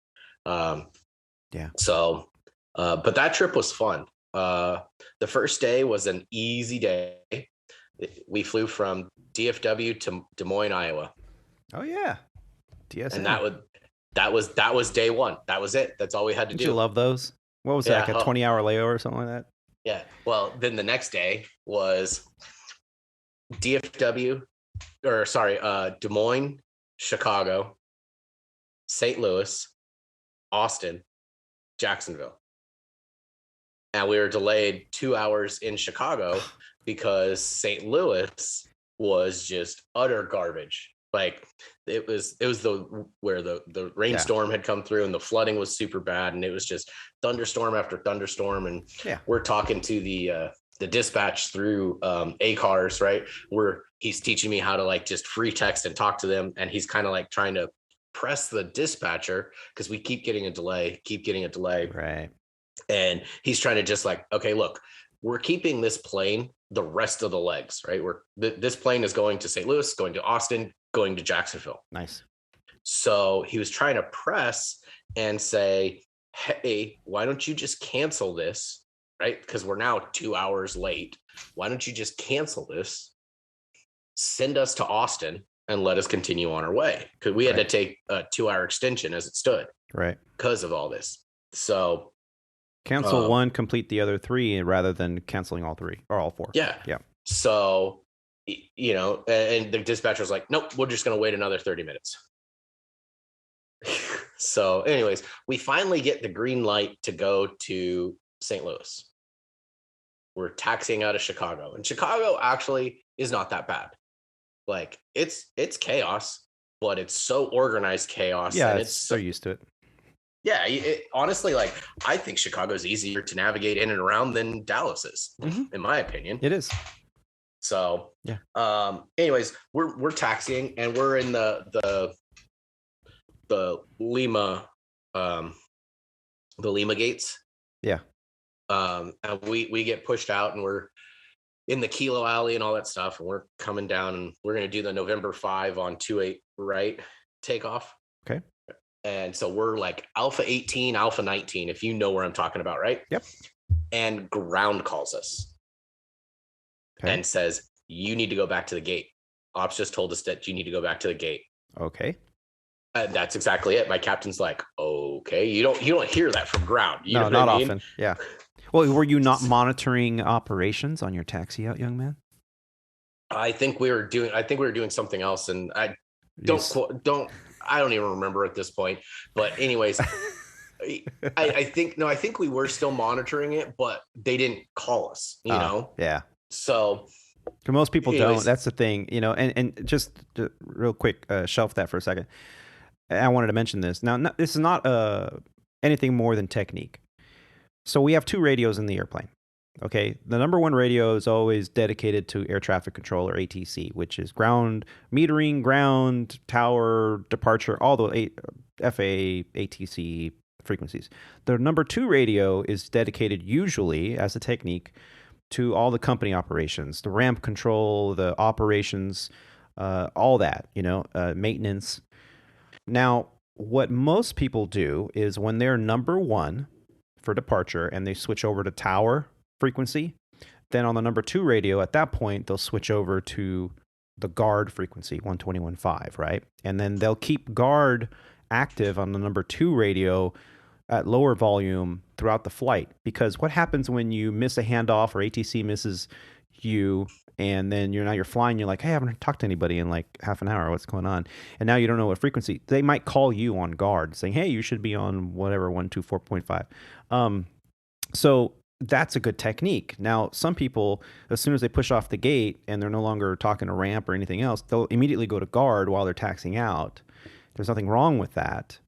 so but that trip was fun. The first day was an easy day. We flew from DFW to Des Moines, Iowa. Oh yeah. DSM. And that was day one. That was it. That's all we had to do. Did you love those? What was that, like a 20-hour layover or something like that? Yeah. Well, then the next day was Des Moines, Chicago, St. Louis, Austin, Jacksonville. And we were delayed 2 hours in Chicago because St. Louis was just utter garbage. Like it was where the rainstorm had come through, and the flooding was super bad, and it was just thunderstorm after thunderstorm. And we're talking to the dispatch through ACARS, right? Where he's teaching me how to like just free text and talk to them, and he's kind of like trying to press the dispatcher because we keep getting a delay, right? And he's trying to just like, okay, look, we're keeping this plane the rest of the legs, right? This plane is going to St. Louis, going to Austin, going to Jacksonville. Nice. So he was trying to press and say, hey, why don't you just cancel this, right? Because we're now 2 hours late. Why don't you just cancel this, send us to Austin, and let us continue on our way? Because we had to take a 2-hour extension as it stood. Right. Because of all this. So cancel one, complete the other three, rather than canceling all three or all four. Yeah. Yeah. So, and the dispatcher was like, nope, we're just going to wait another 30 minutes. So anyways, we finally get the green light to go to St. Louis. We're taxiing out of Chicago, and Chicago actually is not that bad. Like it's chaos, but it's so organized chaos. Yeah. And it's so used to it. Yeah, honestly, like I think Chicago's easier to navigate in and around than Dallas is, in my opinion. It is. So, anyways, we're taxiing, and we're in the Lima, the Lima gates. Yeah. And we get pushed out, and we're in the Kilo Alley and all that stuff, and we're coming down, and we're going to do the November 5 on 28 right takeoff. Okay. And so we're like Alpha 18, Alpha 19, if you know where I'm talking about, right? Yep. And ground calls us and says, you need to go back to the gate. Ops just told us that you need to go back to the gate. Okay. And that's exactly it. My captain's like, okay, you don't hear that from ground. You no, know not what I mean? often. Yeah. Well, were you not monitoring operations on your taxi out, young man? I think we were doing something else, and I don't even remember at this point. But anyways, I think we were still monitoring it, but they didn't call us, you know? Yeah. So most people don't. That's the thing, you know, and just real quick, shelf that for a second. I wanted to mention this. Now, this is not anything more than technique. So we have 2 radios in the airplane. Okay. The number 1 radio is always dedicated to air traffic control, or ATC, which is ground metering, ground, tower, departure, all the FAA, ATC frequencies. The number 2 radio is dedicated usually as a technique to all the company operations, the ramp control, the operations, all that, you know, maintenance. Now, what most people do is when they're number 1 for departure and they switch over to tower frequency, then on the number 2 radio, at that point, they'll switch over to the guard frequency, 121.5, right? And then they'll keep guard active on the number 2 radio at lower volume throughout the flight. Because what happens when you miss a handoff, or ATC misses you, and then you're flying, you're like, hey, I haven't talked to anybody in like half an hour. What's going on? And now you don't know what frequency. They might call you on guard saying, hey, you should be on whatever, 124.5. So that's a good technique. Now, some people, as soon as they push off the gate and they're no longer talking to ramp or anything else, they'll immediately go to guard while they're taxiing out. There's nothing wrong with that.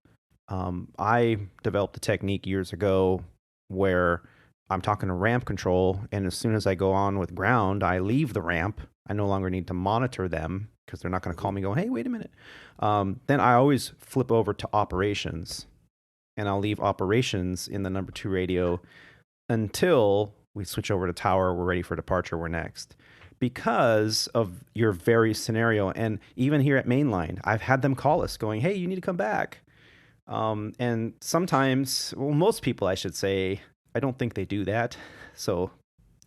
I developed a technique years ago where I'm talking to ramp control, and as soon as I go on with ground, I leave the ramp. I no longer need to monitor them because they're not going to call me going, hey, wait a minute. Then I always flip over to operations, and I'll leave operations in the number 2 radio until we switch over to tower. We're ready for departure. We're next. Because of your very scenario. And even here at Mainline, I've had them call us going, hey, you need to come back. And sometimes, well, most people, I should say, I don't think they do that. So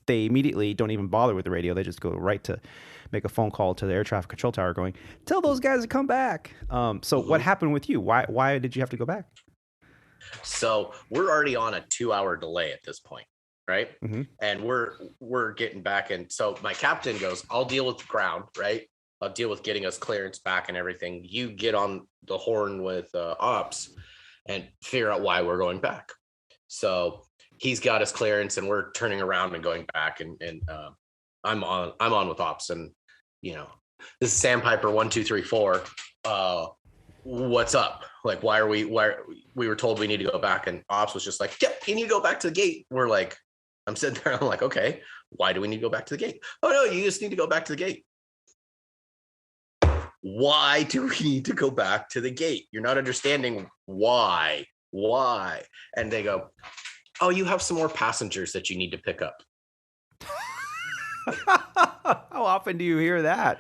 they immediately don't even bother with the radio. They just go right to make a phone call to the air traffic control tower going, tell those guys to come back. So what happened with you? Why did you have to go back? So we're already on a 2-hour delay at this point, right? Mm-hmm. And we're getting back. And so my captain goes, I'll deal with the ground, right? I'll deal with getting us clearance back and everything. You get on the horn with ops and figure out why we're going back. So he's got his clearance, and we're turning around and going back. And I'm on with ops, and you know, this is Sandpiper 1234. What's up? Like, why we were told we need to go back, and ops was just like, yep, you need to go back to the gate. We're like, I'm sitting there, I'm like, okay, why do we need to go back to the gate? Oh no, you just need to go back to the gate. Why do we need to go back to the gate? You're not understanding why. And they go, oh, you have some more passengers that you need to pick up. How often do you hear that?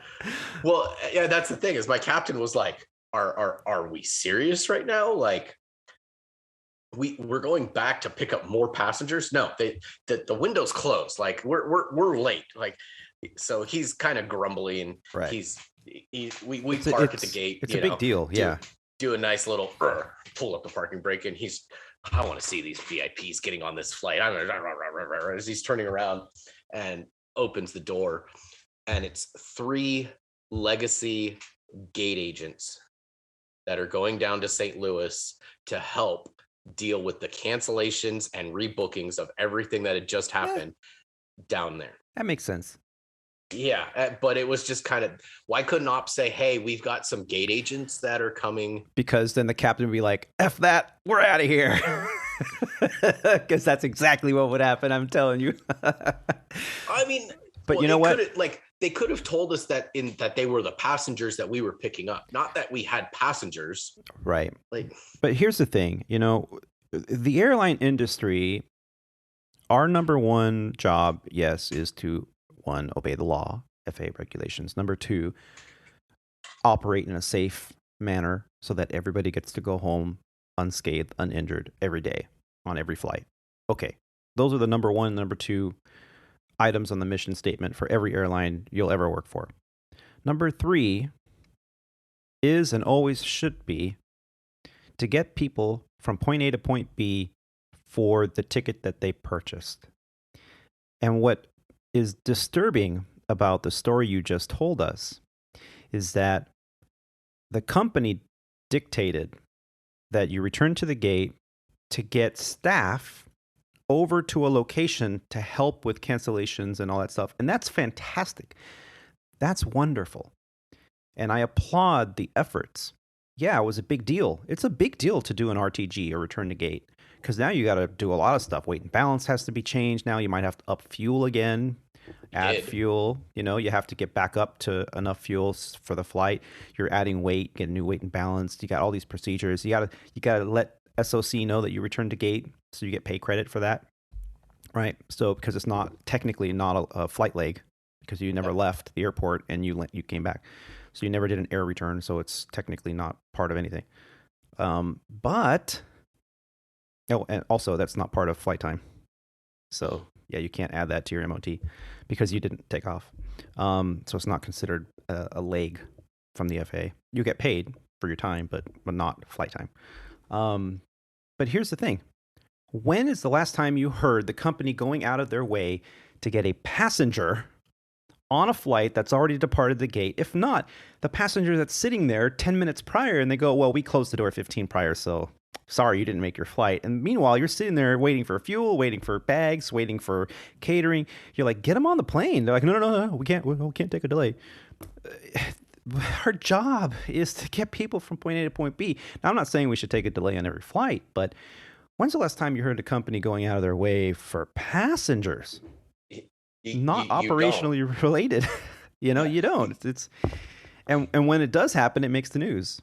Well, yeah, that's the thing, is my captain was like, are we serious right now? Like, we're going back to pick up more passengers? No, the window's closed. Like, we're late. Like, so he's kind of grumbly, and right. we park at the gate. It's a big deal. Yeah. Do a nice little pull up the parking brake, and I want to see these VIPs getting on this flight. As he's turning around and opens the door, and it's 3 legacy gate agents that are going down to St. Louis to help deal with the cancellations and rebookings of everything that had just happened down there. That makes sense. Yeah, but it was just kind of, why couldn't ops say, hey, we've got some gate agents that are coming? Because then the captain would be like, F that, we're out of here. Because that's exactly what would happen, I'm telling you. I mean, but you know what? They could have told us that they were the passengers that we were picking up, not that we had passengers. Right. But here's the thing, you know, the airline industry, Our number one job, yes, is to, one, obey the law, FAA regulations. Number two, operate in a safe manner so that everybody gets to go home unscathed, uninjured every day on every flight. Okay, those are the number one and number two items on the mission statement for every airline you'll ever work for. Number three is and always should be to get people from point A to point B for the ticket that they purchased. And what is disturbing about the story you just told us is that the company dictated that you return to the gate to get staff over to a location to help with cancellations and all that stuff. And that's fantastic. That's wonderful. And I applaud the efforts. Yeah, it was a big deal. It's a big deal to do an RTG or return to gate because now you got to do a lot of stuff. Weight and balance has to be changed. Now you might have to up fuel again, add fuel. You know, you have to get back up to enough fuel for the flight. You're adding weight, get new weight and balance. You got all these procedures. You got to let SOC know that you returned to gate, so you get pay credit for that, right? So because it's not technically not a flight leg because you never left the airport and you came back. So you never did an air return, so it's technically not part of anything. And also that's not part of flight time. So yeah, you can't add that to your MOT because you didn't take off. So it's not considered a leg from the FAA. You get paid for your time, but not flight time. But here's the thing. When is the last time you heard the company going out of their way to get a passenger on a flight that's already departed the gate? If not, the passenger that's sitting there 10 minutes prior and they go, well, we closed the door 15 prior, so sorry, you didn't make your flight. And meanwhile, you're sitting there waiting for fuel, waiting for bags, waiting for catering. You're like, get them on the plane. They're like, no, we can't take a delay. Our job is to get people from point A to point B. Now, I'm not saying we should take a delay on every flight, but when's the last time you heard a company going out of their way for passengers? Not operationally related. You don't. And when it does happen, it makes the news.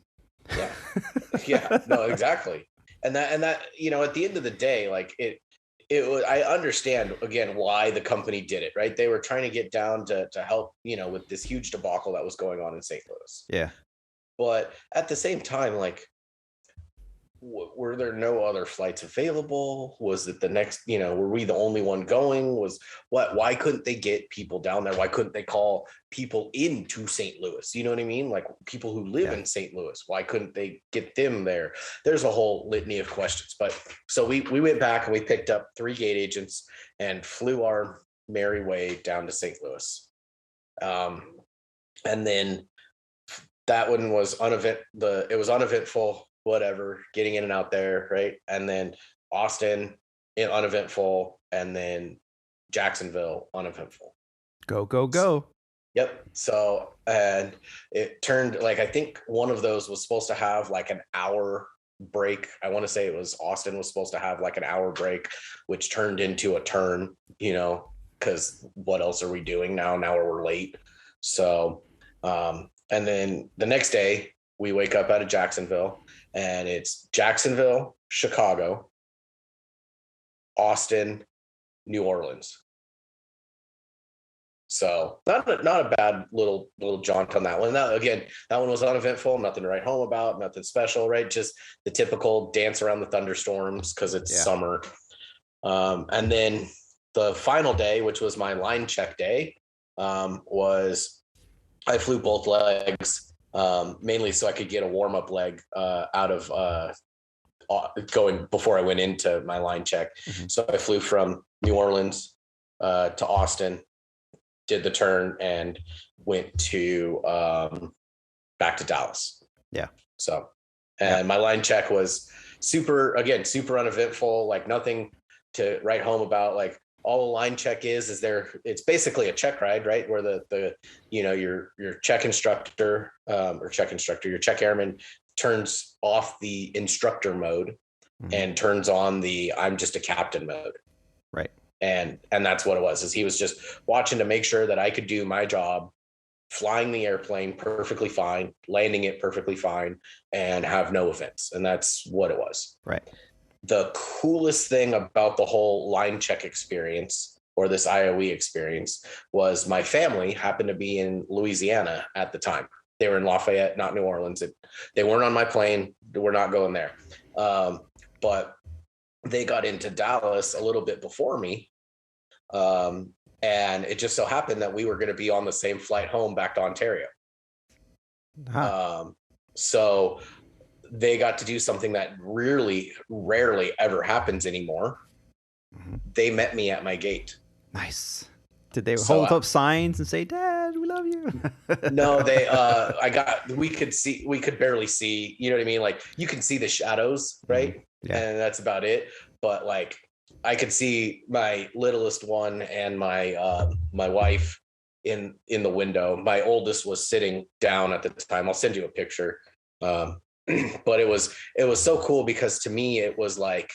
Yeah, no, exactly. And that, at the end of the day, like I understand again why the company did it, right? They were trying to get down to help, with this huge debacle that was going on in St. Louis. Yeah. But at the same time, like, were there no other flights available? Was it the next, were we the only one going? Why couldn't they get people down there? Why couldn't they call people into St. Louis? You know what I mean? Like people who live in St. Louis, why couldn't they get them there? There's a whole litany of questions. But so we went back and we picked up 3 gate agents and flew our merry way down to St. Louis. And then that one was uneventful. Whatever, getting in and out there, right? And then Austin, uneventful, and then Jacksonville, uneventful. Go. Yep. So, and it turned, like, I think one of those was supposed to have like an hour break. I want to say it was Austin was supposed to have like an hour break, which turned into a turn, because what else are we doing now? Now we're late. So, and then the next day we wake up out of Jacksonville. And it's Jacksonville, Chicago, Austin, New Orleans. So not a bad little jaunt on that one. That one was uneventful, nothing to write home about, nothing special, right? Just the typical dance around the thunderstorms because it's summer. And then the final day, which was my line check day, was I flew both legs. Mainly so I could get a warm-up leg out of going before I went into my line check. Mm-hmm. So I flew from New Orleans to Austin, did the turn, and went to back to Dallas. Yeah. So, and my line check was super uneventful, like nothing to write home about. Like all a line check is there, it's basically a check ride, right? Where the your check instructor, your check airman turns off the instructor mode and turns on the I'm just a captain mode. Right. And that's what it was, is he was just watching to make sure that I could do my job, flying the airplane perfectly fine, landing it perfectly fine, and have no events. And that's what it was. Right. the coolest thing about the whole line check experience, or this IOE experience, was my family happened to be in Louisiana at the time. They were in Lafayette, not New Orleans. They weren't on my plane. We're not going there. But they got into Dallas a little bit before me. And it just so happened that we were going to be on the same flight home back to Ontario. So they got to do something that really rarely ever happens anymore. Mm-hmm. They met me at my gate. Nice. Did they hold up signs and say, "Dad, we love you"? No, we could barely see, you know what I mean? Like, you can see the shadows, right? Yeah. And that's about it. But like, I could see my littlest one and my wife in the window. My oldest was sitting down at the time. I'll send you a picture. But it was so cool, because to me, it was like,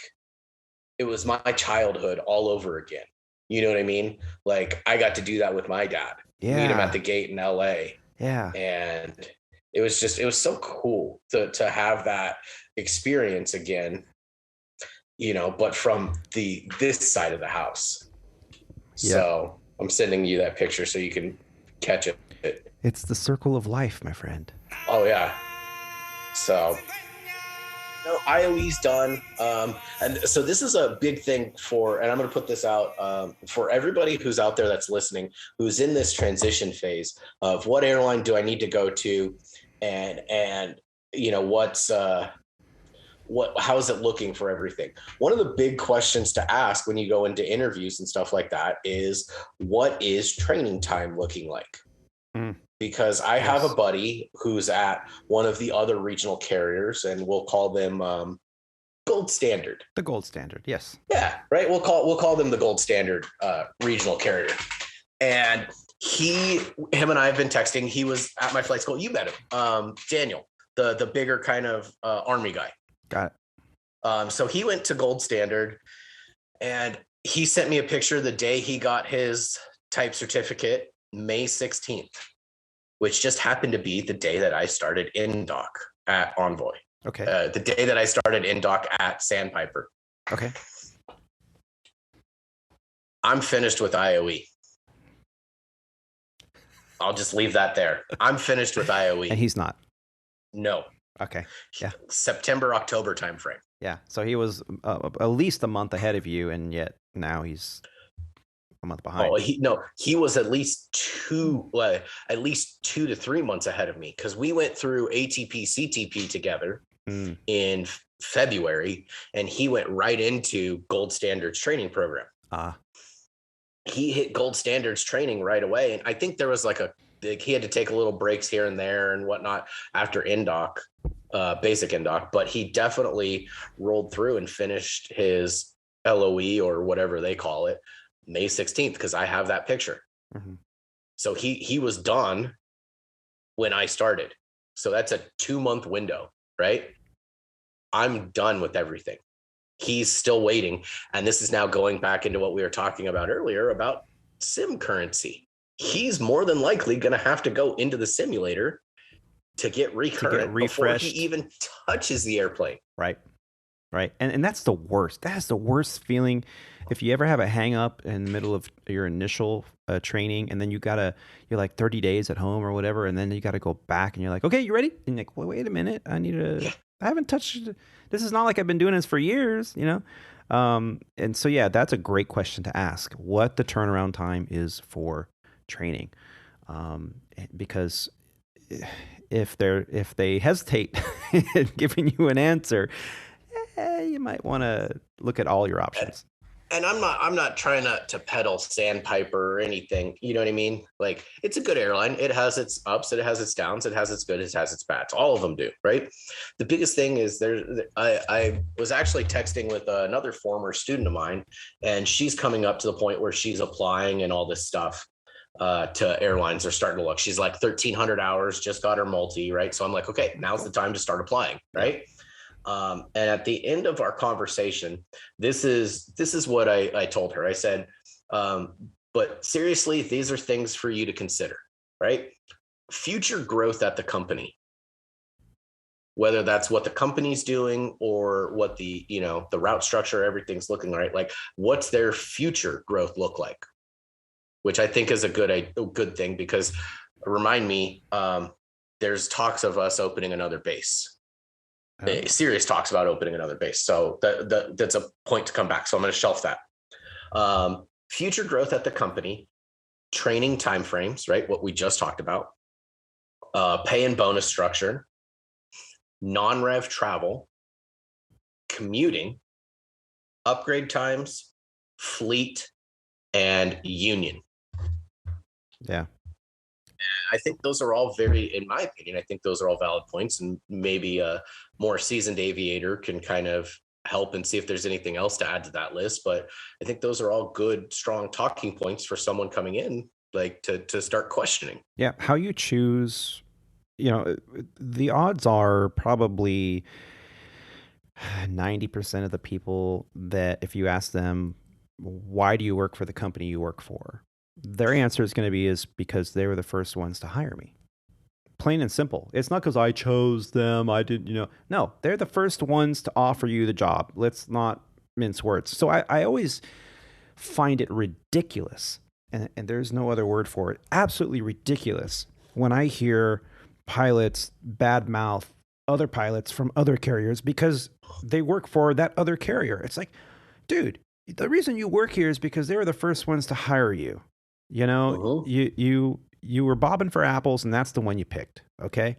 it was my childhood all over again. You know what I mean? Like, I got to do that with my dad. Yeah. Meet him at the gate in LA. Yeah. And it was so cool to have that experience again, you know, but from this side of the house. Yeah. So I'm sending you that picture so you can catch it. It's the circle of life, my friend. Oh yeah. So no, IOE's done. And so this is a big thing and I'm going to put this out for everybody who's out there that's listening, who's in this transition phase of what airline do I need to go to, and you know, how is it looking for everything? One of the big questions to ask when you go into interviews and stuff like that is, what is training time looking like? Because I have a buddy who's at one of the other regional carriers, and we'll call them Gold Standard. The Gold Standard, yes. Yeah, right. We'll call them the Gold Standard regional carrier. And him and I have been texting. He was at my flight school. You met him, Daniel, the bigger kind of Army guy. Got it. So he went to Gold Standard, and he sent me a picture the day he got his type certificate, May 16th. Which just happened to be the day that I started in dock at Envoy. Okay. The day that I started in dock at Sandpiper. Okay. I'm finished with IOE. I'll just leave that there. I'm finished with IOE. And he's not. No. Okay. Yeah. September, October timeframe. Yeah. So he was at least a month ahead of you, and yet now he's a month behind. Oh, he was at least 2 to 3 months ahead of me, because we went through ATP CTP together in February, and he went right into Gold Standards training program. He hit Gold Standards training right away, and I think there was he had to take a little breaks here and there and whatnot after NDOC, basic NDOC, but he definitely rolled through and finished his LOE, or whatever they call it, May 16th, because I have that picture. Mm-hmm. So he was done when I started. So that's a 2-month window, right? I'm done with everything. He's still waiting. And this is now going back into what we were talking about earlier about sim currency. He's more than likely going to have to go into the simulator to get recurrent before he even touches the airplane. Right. Right. And that's the worst. That's the worst feeling. If you ever have a hang up in the middle of your initial training, and then you're like 30 days at home or whatever, and then you got to go back and you're like, okay, you ready? And you're like, well, wait a minute. I haven't touched, this is not like I've been doing this for years, you know? And so, yeah, that's a great question to ask, what the turnaround time is for training. Because if they hesitate in giving you an answer, you might want to look at all your options. And I'm not trying to peddle Sandpiper or anything. You know what I mean? Like, it's a good airline. It has its ups. It has its downs. It has its good. It has its bads. All of them do, right? The biggest thing is I was actually texting with another former student of mine, and she's coming up to the point where she's applying and all this stuff to airlines. Are starting to look. She's like 1,300 hours, just got her multi, right? So I'm like, okay, now's the time to start applying, right? And at the end of our conversation, this is what I told her. I said, but seriously, these are things for you to consider, right? Future growth at the company. whether that's what the company's doing or what the, the route structure, everything's looking right. Like, what's their future growth look like? Which I think is a good thing, because remind me, there's talks of us opening another base. Serious talks about opening another base. So that's a point to come back. So I'm going to shelf that. Future growth at the company, training timeframes, right? What we just talked about, pay and bonus structure, non-rev travel, commuting, upgrade times, fleet, and union. Yeah. I think those are all in my opinion, I think those are all valid points, and maybe a more seasoned aviator can kind of help and see if there's anything else to add to that list. But I think those are all good, strong talking points for someone coming in, like to start questioning. Yeah. How you choose, the odds are probably 90% of the people that if you ask them, why do you work for the company you work for? Their answer is going to be because they were the first ones to hire me. Plain and simple. It's not because I chose them. I didn't, No, they're the first ones to offer you the job. Let's not mince words. So I always find it ridiculous, and there's no other word for it, absolutely ridiculous, when I hear pilots badmouth other pilots from other carriers because they work for that other carrier. It's like, dude, the reason you work here is because they were the first ones to hire you. You were bobbing for apples, and that's the one you picked. Okay.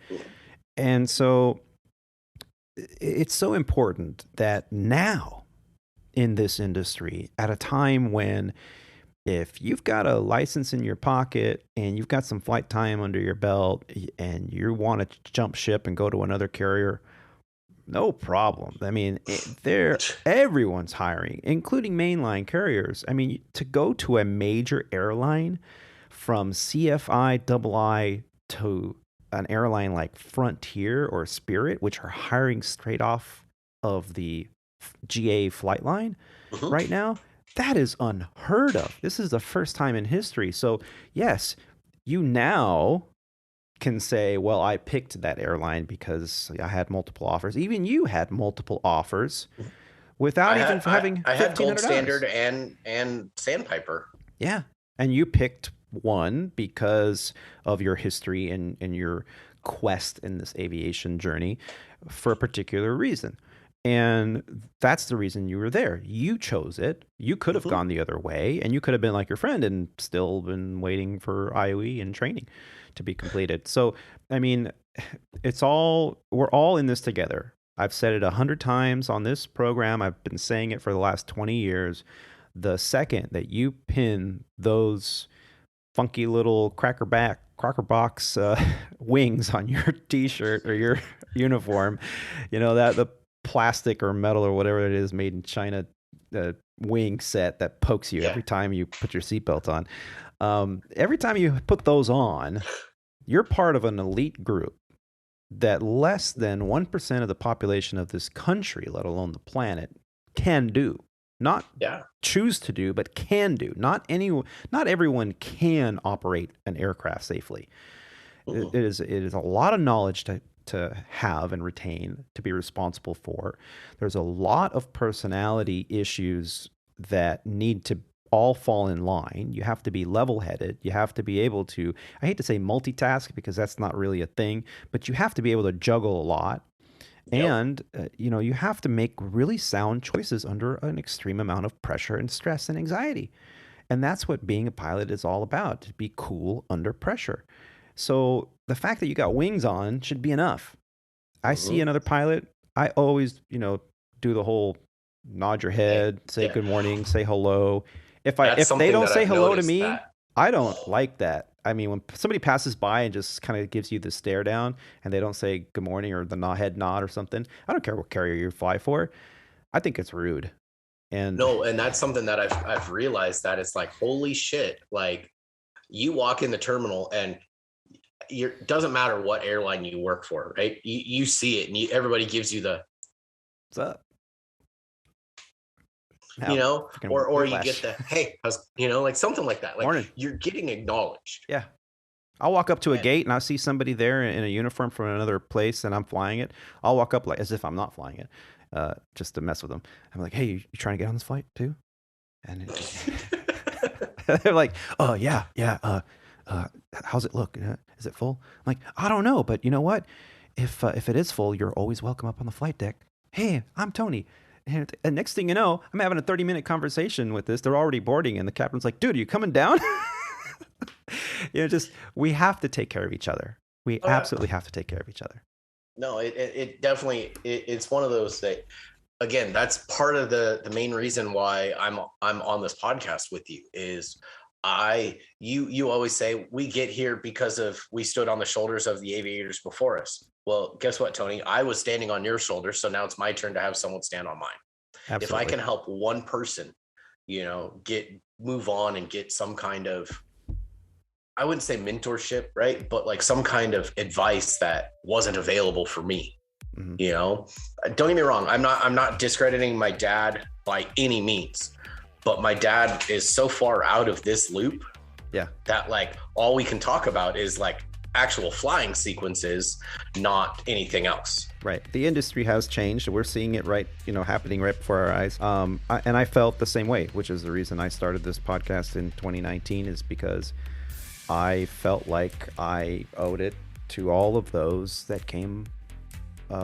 And so it's so important that now in this industry, at a time when if you've got a license in your pocket and you've got some flight time under your belt and you want to jump ship and go to another carrier, no problem. I mean, everyone's hiring, including mainline carriers. I mean, to go to a major airline, from CFI II to an airline like Frontier or Spirit, which are hiring straight off of the GA flight line right now, that is unheard of. This is the first time in history. So yes, you now can say, well, I picked that airline because I had multiple offers. Even you had multiple offers without having I had Gold $1,500. Standard and Sandpiper. Yeah. And you picked one because of your history and your quest in this aviation journey for a particular reason. And that's the reason you were there. You chose it. You could have gone the other way, and you could have been like your friend and still been waiting for IOE and training to be completed. So, I mean, we're all in this together. I've said it 100 times on this program. I've been saying it for the last 20 years. The second that you pin those funky little cracker box wings on your t-shirt or your uniform, that the plastic or metal or whatever it is made in China, the wing set that pokes you every time you put your seatbelt on. Every time you put those on, you're part of an elite group that less than 1% of the population of this country, let alone the planet, can do. Not choose to do, but can do. Not everyone can operate an aircraft safely. It is a lot of knowledge to have and retain, to be responsible for. There's a lot of personality issues that need to all fall in line. You have to be level-headed. You have to be able to, I hate to say multitask because that's not really a thing, but you have to be able to juggle a lot. And, you have to make really sound choices under an extreme amount of pressure and stress and anxiety. And that's what being a pilot is all about, to be cool under pressure. So the fact that you got wings on should be enough. I see another pilot, I always, do the whole nod your head, say good morning, say hello. If they don't say hello to me, I don't like that. I mean, when somebody passes by and just kind of gives you the stare down and they don't say good morning or the head nod or something, I don't care what carrier you fly for. I think it's rude. And that's something that I've realized, that it's like, holy shit. Like, you walk in the terminal and doesn't matter what airline you work for, right? You see it and everybody gives you the what's up? Or you get the, hey, like something like that. Like, morning. You're getting acknowledged. Yeah. I'll walk up to a gate and I see somebody there in a uniform from another place and I'm flying it. I'll walk up like as if I'm not flying it, just to mess with them. I'm like, hey, you trying to get on this flight too? And they're like, oh, yeah. How's it look? Is it full? I'm like, I don't know, but you know what? If it is full, you're always welcome up on the flight deck. Hey, I'm Tony. And next thing you know, I'm having a 30-minute conversation with this. They're already boarding, and the captain's like, dude, are you coming down? We have to take care of each other. We absolutely have to take care of each other. No, it definitely, it's one of those that, again, that's part of the main reason why I'm on this podcast with you is you always say we get here because we stood on the shoulders of the aviators before us. Well, guess what, Tony? I was standing on your shoulders, so now it's my turn to have someone stand on mine. Absolutely. If I can help one person, move on and get some kind of, I wouldn't say mentorship, right? But like some kind of advice that wasn't available for me. Mm-hmm. Don't get me wrong. I'm not discrediting my dad by any means, but my dad is so far out of this loop that like all we can talk about is like actual flying sequences, not anything else. Right. The industry has changed. We're seeing it happening right before our eyes. And I felt the same way, which is the reason I started this podcast in 2019 is because I felt like I owed it to all of those that came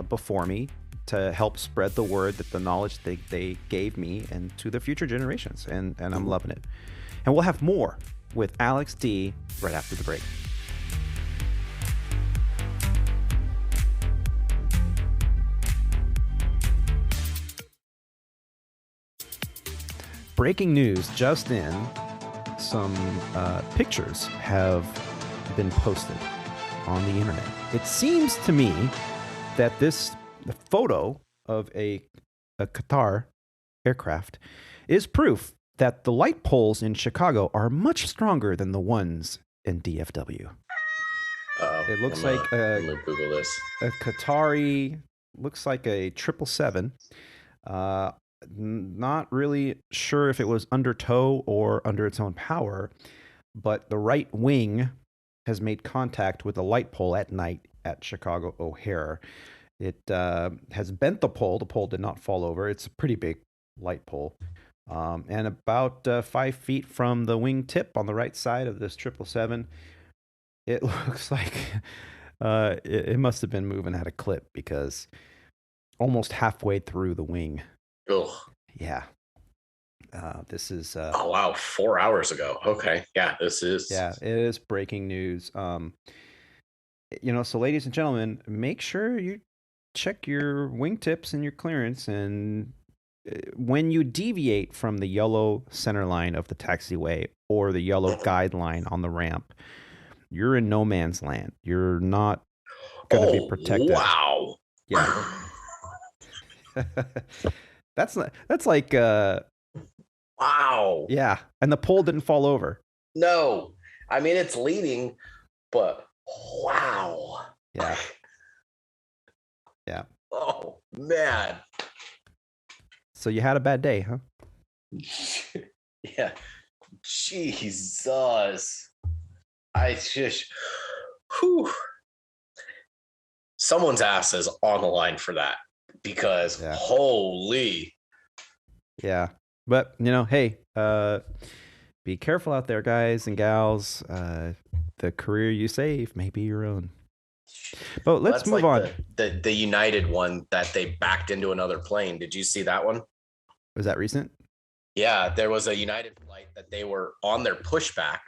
before me to help spread the word that the knowledge they gave me and to the future generations. And I'm loving it. And we'll have more with Alex D right after the break. Breaking news just in, some pictures have been posted on the internet. It seems to me that the photo of a Qatar aircraft is proof that the light poles in Chicago are much stronger than the ones in DFW. It looks like I'm gonna Google this. A Qatari, looks like a 777. Not really sure if it was under tow or under its own power, but the right wing has made contact with a light pole at night at Chicago O'Hare. It has bent the pole. The pole did not fall over. It's a pretty big light pole. And about 5 feet from the wing tip on the right side of this 777, it looks like it must have been moving at a clip because almost halfway through the wing. Oh yeah. This is oh wow, 4 hours ago. Okay, yeah, this is it is breaking news. So ladies and gentlemen, make sure you check your wingtips and your clearance, and when you deviate from the yellow center line of the taxiway or the yellow guideline on the ramp, you're in no man's land. You're not going to be protected. Wow. Yeah. That's like wow. Yeah, and the pole didn't fall over. No, I mean it's leading, but wow. Yeah. Yeah. Oh man. So you had a bad day, huh? Yeah. Jesus. I just. Whew. Someone's ass is on the line for that. Because holy. Yeah. But, hey, be careful out there, guys and gals. The career you save may be your own. But let's move on. The United one that they backed into another plane. Did you see that one? Was that recent? Yeah, there was a United flight that they were on their pushback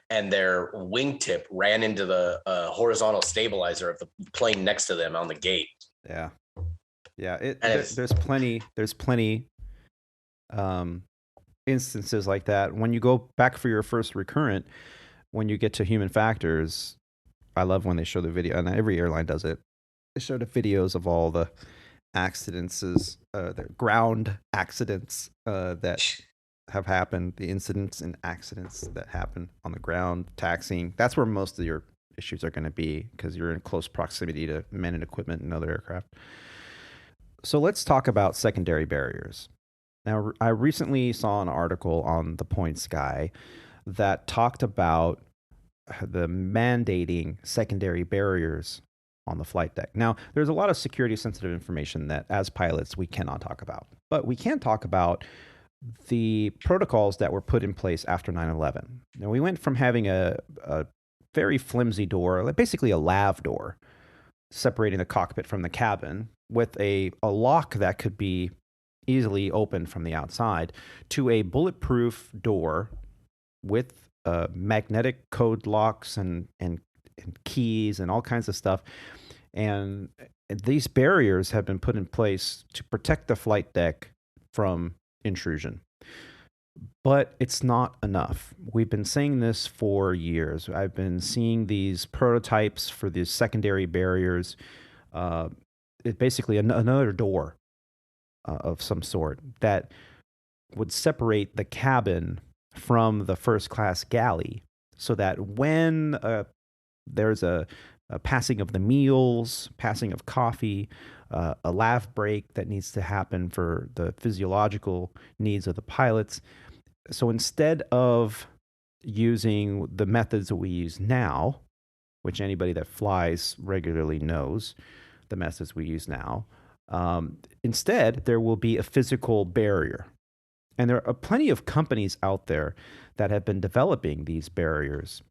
and their wingtip ran into the horizontal stabilizer of the plane next to them on the gate. Yeah. Yeah, there's plenty instances like that. When you go back for your first recurrent, when you get to human factors, I love when they show the video, and every airline does it. They show the videos of all the accidents, the ground accidents that have happened, the incidents and accidents that happen on the ground, taxiing. That's where most of your issues are going to be because you're in close proximity to men and equipment and other aircraft. So let's talk about secondary barriers. Now, I recently saw an article on The Point Sky that talked about the mandating secondary barriers on the flight deck. Now, there's a lot of security sensitive information that as pilots we cannot talk about, but we can talk about the protocols that were put in place after 9/11. Now, we went from having a very flimsy door, like basically a lav door, separating the cockpit from the cabin with a lock that could be easily opened from the outside, to a bulletproof door with magnetic code locks and keys and all kinds of stuff. And these barriers have been put in place to protect the flight deck from intrusion. But it's not enough. We've been saying this for years. I've been seeing these prototypes for these secondary barriers. It's basically another door of some sort that would separate the cabin from the first class galley, so that when there's a passing of the meals, passing of coffee, a lav break that needs to happen for the physiological needs of the pilots. So instead of using the methods that we use now, which anybody that flies regularly knows, the methods we use now, instead there will be a physical barrier. And there are plenty of companies out there that have been developing these barriers.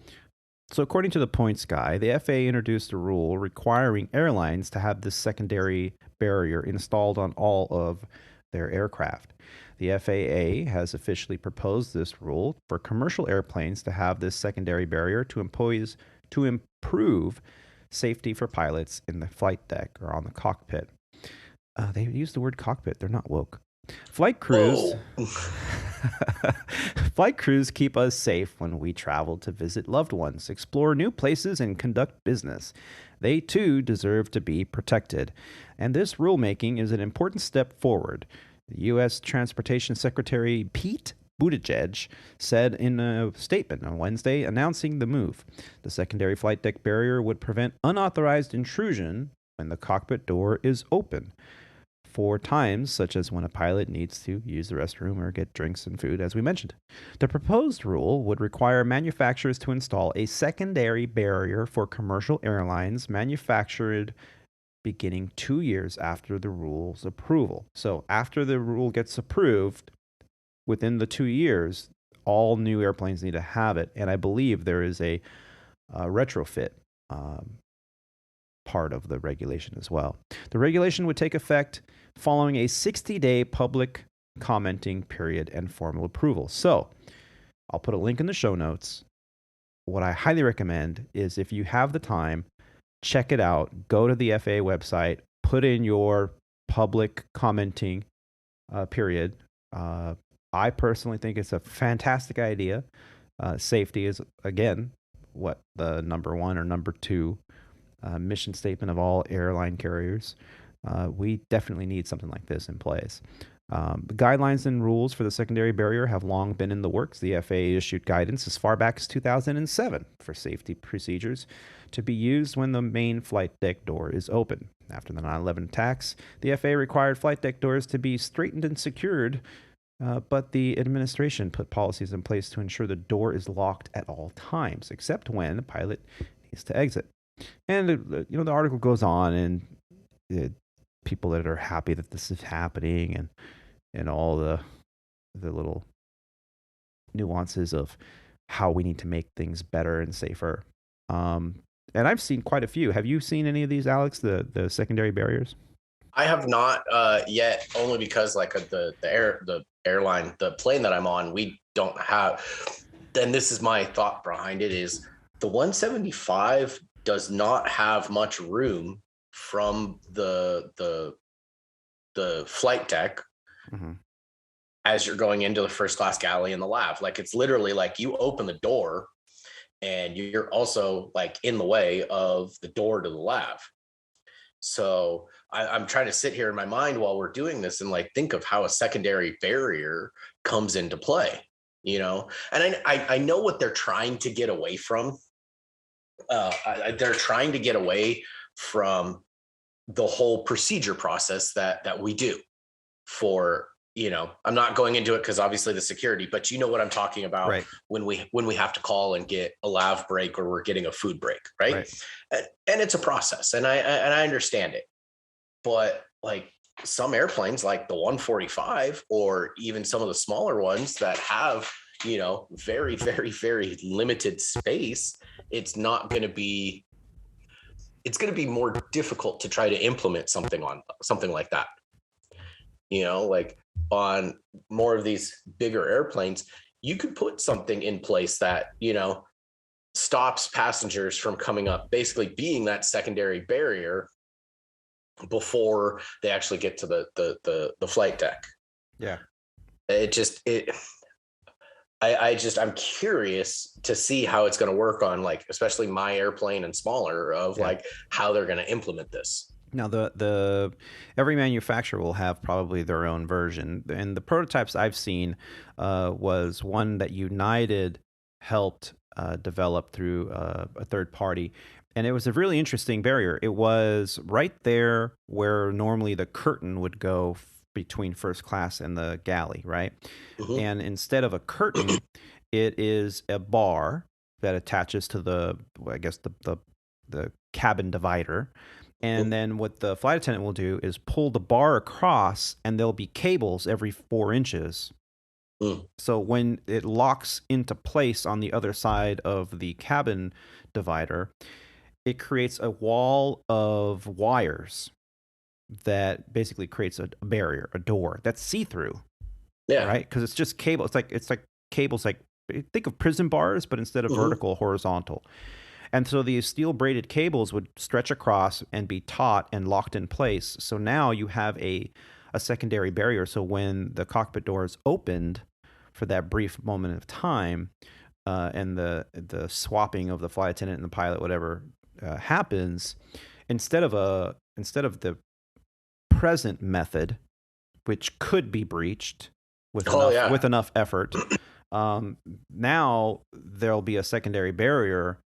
So according to the Points Guy, the FAA introduced a rule requiring airlines to have this secondary barrier installed on all of their aircraft. The FAA has officially proposed this rule for commercial airplanes to have this secondary barrier to improve safety for pilots in the flight deck or on the cockpit. They use the word cockpit. They're not woke. Flight crews Flight crews keep us safe when we travel to visit loved ones, explore new places, and conduct business. They too deserve to be protected. And this rulemaking is an important step forward. The U.S. Transportation Secretary Pete Buttigieg said in a statement on Wednesday announcing the move. The secondary flight deck barrier would prevent unauthorized intrusion when the cockpit door is open for times such as when a pilot needs to use the restroom or get drinks and food, as we mentioned. The proposed rule would require manufacturers to install a secondary barrier for commercial airlines manufactured beginning 2 years after the rule's approval. So after the rule gets approved, within the 2 years, all new airplanes need to have it. And I believe there is a retrofit part of the regulation as well. The regulation would take effect following a 60-day public commenting period and formal approval. So I'll put a link in the show notes. What I highly recommend is, if you have the time, check it out. Go to the FAA website, put in your public commenting period. I personally think it's a fantastic idea. Safety is, again, what the number one or number two mission statement of all airline carriers. We definitely need something like this in place. The guidelines and rules for the secondary barrier have long been in the works. The FAA issued guidance as far back as 2007 for safety procedures to be used when the main flight deck door is open. After the 9/11 attacks, the FAA required flight deck doors to be straightened and secured, but the administration put policies in place to ensure the door is locked at all times, except when the pilot needs to exit. And the article goes on, and people that are happy that this is happening, and all the little nuances of how we need to make things better and safer. And I've seen quite a few. Have you seen any of these, Alex? The secondary barriers? I have not yet, only because the airline, the plane that I'm on, we don't have. Then this is my thought behind it: is the 175 does not have much room from the flight deck as you're going into the first class galley and the lav. Like, it's literally like you open the door and you're also like in the way of the door to the lav. So I'm trying to sit here in my mind while we're doing this and like think of how a secondary barrier comes into play, and I know what they're trying to get away from. They're trying to get away from the whole procedure process that we do for I'm not going into it because obviously the security, but you know what I'm talking about, right. when we have to call and get a lav break or we're getting a food break, right? And it's a process, and I understand it, but like some airplanes like the 145 or even some of the smaller ones that have, very, very, very limited space, it's going to be more difficult to try to implement something like that. Like on more of these bigger airplanes, you could put something in place that, stops passengers from coming up, basically being that secondary barrier before they actually get to the flight deck. Yeah. I'm curious to see how it's going to work on, like, especially my airplane and smaller, of like how they're going to implement this. Now, the every manufacturer will have probably their own version, and the prototypes I've seen was one that United helped develop through a third party, and it was a really interesting barrier. It was right there where normally the curtain would go between first class and the galley, right? Mm-hmm. And instead of a curtain, it is a bar that attaches to the cabin divider. And then what the flight attendant will do is pull the bar across, and there'll be cables every 4 inches. So when it locks into place on the other side of the cabin divider, it creates a wall of wires that basically creates a barrier, a door that's see-through. Yeah. Right? Because it's just cable. It's like cables, like think of prison bars, but instead of vertical, horizontal. And so these steel braided cables would stretch across and be taut and locked in place. So now you have a secondary barrier. So when the cockpit doors opened for that brief moment of time, and the swapping of the flight attendant and the pilot, whatever happens, instead of the present method, which could be breached with enough effort, now there'll be a secondary barrier,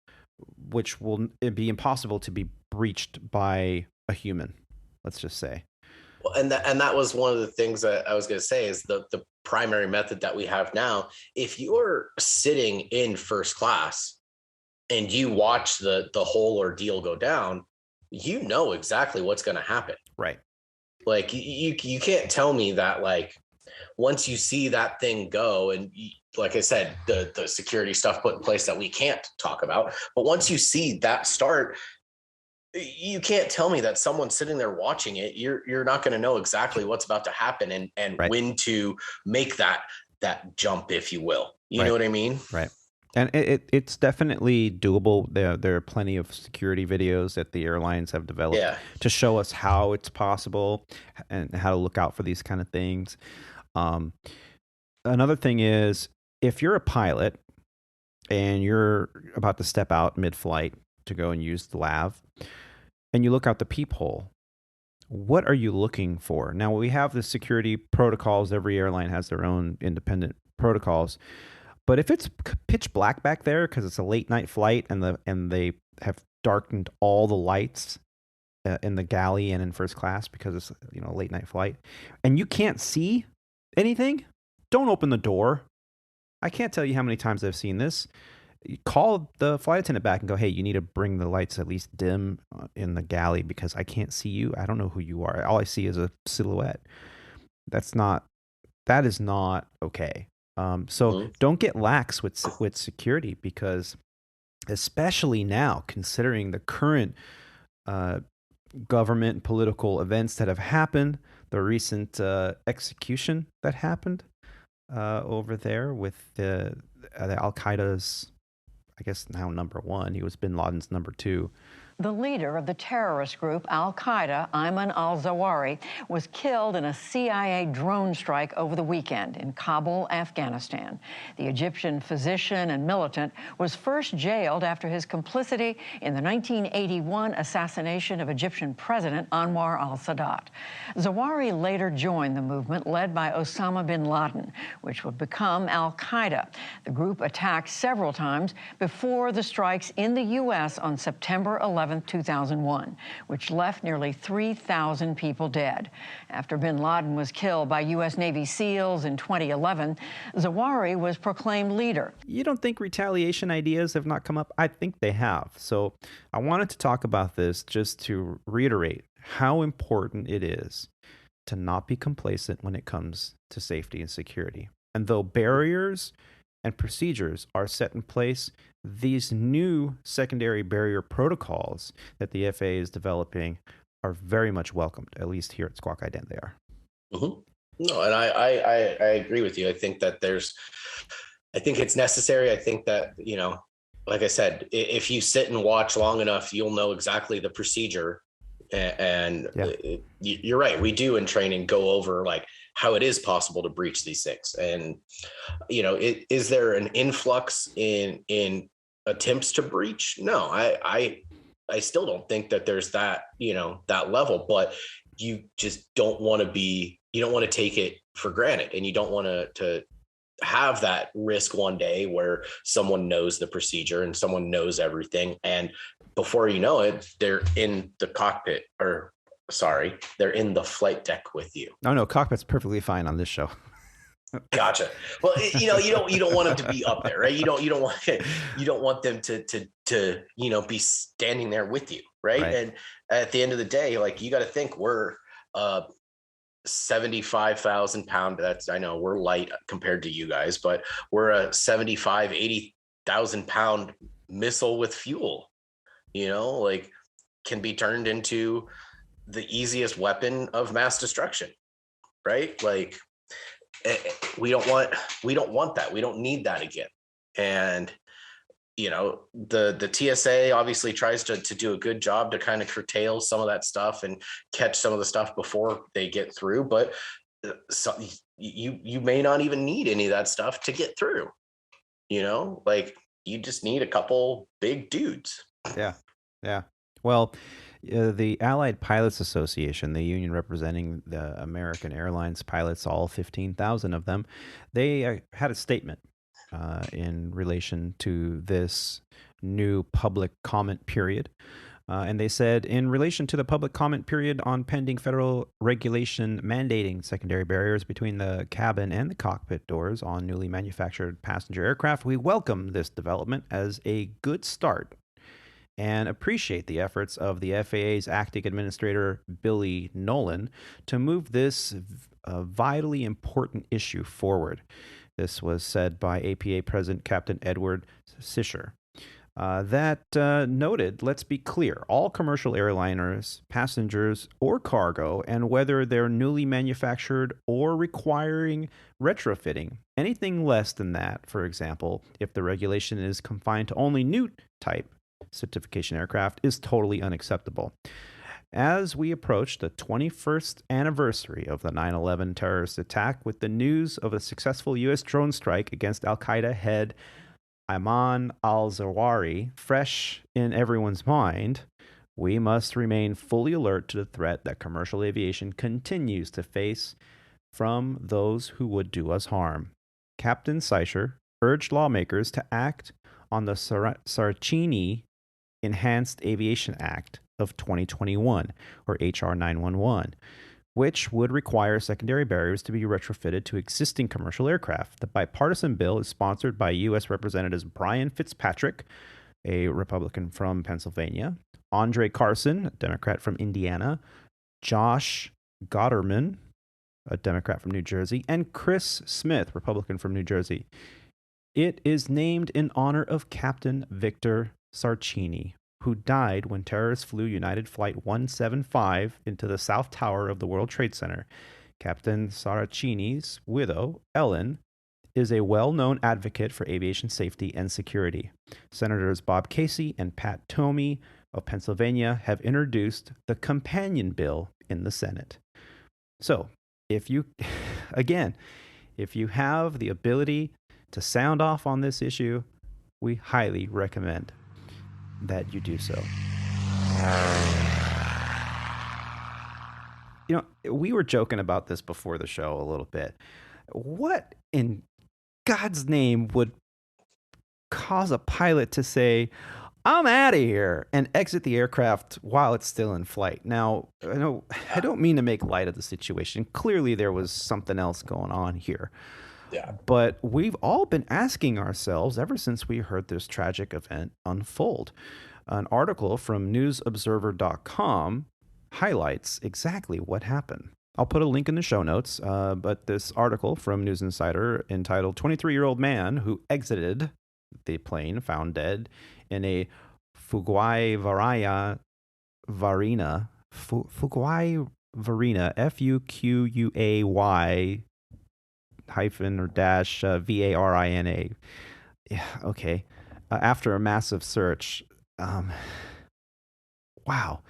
which will be impossible to be breached by a human, let's just say. Well, and that was one of the things that I was going to say is the primary method that we have now. If you're sitting in first class and you watch the whole ordeal go down, you know exactly what's going to happen. Right. Like you can't tell me that, like, once you see that thing go, and like I said, the security stuff put in place that we can't talk about, but once you see that start, you can't tell me that someone sitting there watching it, you're not going to know exactly what's about to happen and right. when to make that jump, if you will. You know what I mean? Right. And it's definitely doable. There are plenty of security videos that the airlines have developed to show us how it's possible and how to look out for these kind of things. Another thing is, if you're a pilot and you're about to step out mid-flight to go and use the lav, and you look out the peephole, what are you looking for? Now, we have the security protocols. Every airline has their own independent protocols. But if it's pitch black back there because it's a late night flight and they have darkened all the lights in the galley and in first class because it's a late night flight, and you can't see anything, don't open the door. I can't tell you how many times I've seen this. You call the flight attendant back and go, hey, you need to bring the lights at least dim in the galley because I can't see you. I don't know who you are. All I see is a silhouette. That is not okay. So don't get lax with security, because especially now, considering the current government and political events that have happened, the recent execution that happened over there with the Al-Qaeda's, I guess now number one, he was bin Laden's number two. The leader of the terrorist group Al-Qaeda, Ayman al-Zawahiri, was killed in a CIA drone strike over the weekend in Kabul, Afghanistan. The Egyptian physician and militant was first jailed after his complicity in the 1981 assassination of Egyptian President Anwar al-Sadat. Zawahiri later joined the movement led by Osama bin Laden, which would become Al-Qaeda. The group attacked several times before the strikes in the U.S. on September 11. 11, 2001, which left nearly 3,000 people dead. After bin Laden was killed by U.S. Navy SEALs in 2011, Zawahiri was proclaimed leader. You don't think retaliation ideas have not come up? I think they have. So I wanted to talk about this just to reiterate how important it is to not be complacent when it comes to safety and security. And though barriers and procedures are set in place, these new secondary barrier protocols that the FAA is developing are very much welcomed, at least here at Squawk Ident they are. Mm-hmm. No, and I agree with you. I think that I think it's necessary. I think that, like I said, if you sit and watch long enough, you'll know exactly the procedure. And you're right. We do in training go over like how it is possible to breach these things. And, is there an influx in attempts to breach? No, I still don't think that there's that, that level, but you just don't want to take it for granted. And you don't want to have that risk one day where someone knows the procedure and someone knows everything. And before you know it, they're in the cockpit, they're in the flight deck with you. No, cockpit's perfectly fine on this show. Gotcha. Well, you don't want them to be up there, right? You don't want them to be standing there with you, right? And at the end of the day, like, you got to think we're 75,000 pound. I know we're light compared to you guys, but we're a 80,000 pound missile with fuel, can be turned into the easiest weapon of mass destruction, right? Like, we don't want that. We don't need that again. And, the TSA obviously tries to do a good job to kind of curtail some of that stuff and catch some of the stuff before they get through. But you may not even need any of that stuff to get through, like, you just need a couple big dudes. Yeah. Well, the Allied Pilots Association, the union representing the American Airlines pilots, all 15,000 of them, they had a statement in relation to this new public comment period. And they said, in relation to the public comment period on pending federal regulation mandating secondary barriers between the cabin and the cockpit doors on newly manufactured passenger aircraft, we welcome this development as a good start and appreciate the efforts of the FAA's acting administrator, Billy Nolan, to move this vitally important issue forward. This was said by APA President Captain Edward Sisher. That noted, let's be clear, all commercial airliners, passengers, or cargo, and whether they're newly manufactured or requiring retrofitting, anything less than that, for example, if the regulation is confined to only new type certification aircraft, is totally unacceptable. As we approach the 21st anniversary of the 9/11 terrorist attack, with the news of a successful U.S. drone strike against al-Qaeda head Ayman al-Zawahiri fresh in everyone's mind, we must remain fully alert to the threat that commercial aviation continues to face from those who would do us harm. Captain Sisher urged lawmakers to act on the Saraceni Enhanced Aviation Act of 2021, or H.R. 911, which would require secondary barriers to be retrofitted to existing commercial aircraft. The bipartisan bill is sponsored by U.S. Representatives Brian Fitzpatrick, a Republican from Pennsylvania, Andre Carson, a Democrat from Indiana, Josh Gotterman, a Democrat from New Jersey, and Chris Smith, Republican from New Jersey. It is named in honor of Captain Victor Saraceni, who died when terrorists flew United Flight 175 into the South Tower of the World Trade Center. Captain Saraceni's widow, Ellen, is a well-known advocate for aviation safety and security. Senators Bob Casey and Pat Toomey of Pennsylvania have introduced the companion bill in the Senate. So, if you have the ability to sound off on this issue, we highly recommend that you do so. We were joking about this before the show a little bit. What in God's name would cause a pilot to say, I'm out of here, and exit the aircraft while it's still in flight. Now, I don't mean to make light of the situation. Clearly, there was something else going on here. Yeah. But we've all been asking ourselves ever since we heard this tragic event unfold. An article from newsobserver.com highlights exactly what happened. I'll put a link in the show notes, but this article from News Insider entitled 23-Year-Old Man Who Exited the Plane Found Dead in a Fuquay-Varina, Fuquay hyphen or dash Varina. Yeah, okay. After a massive search. Wow.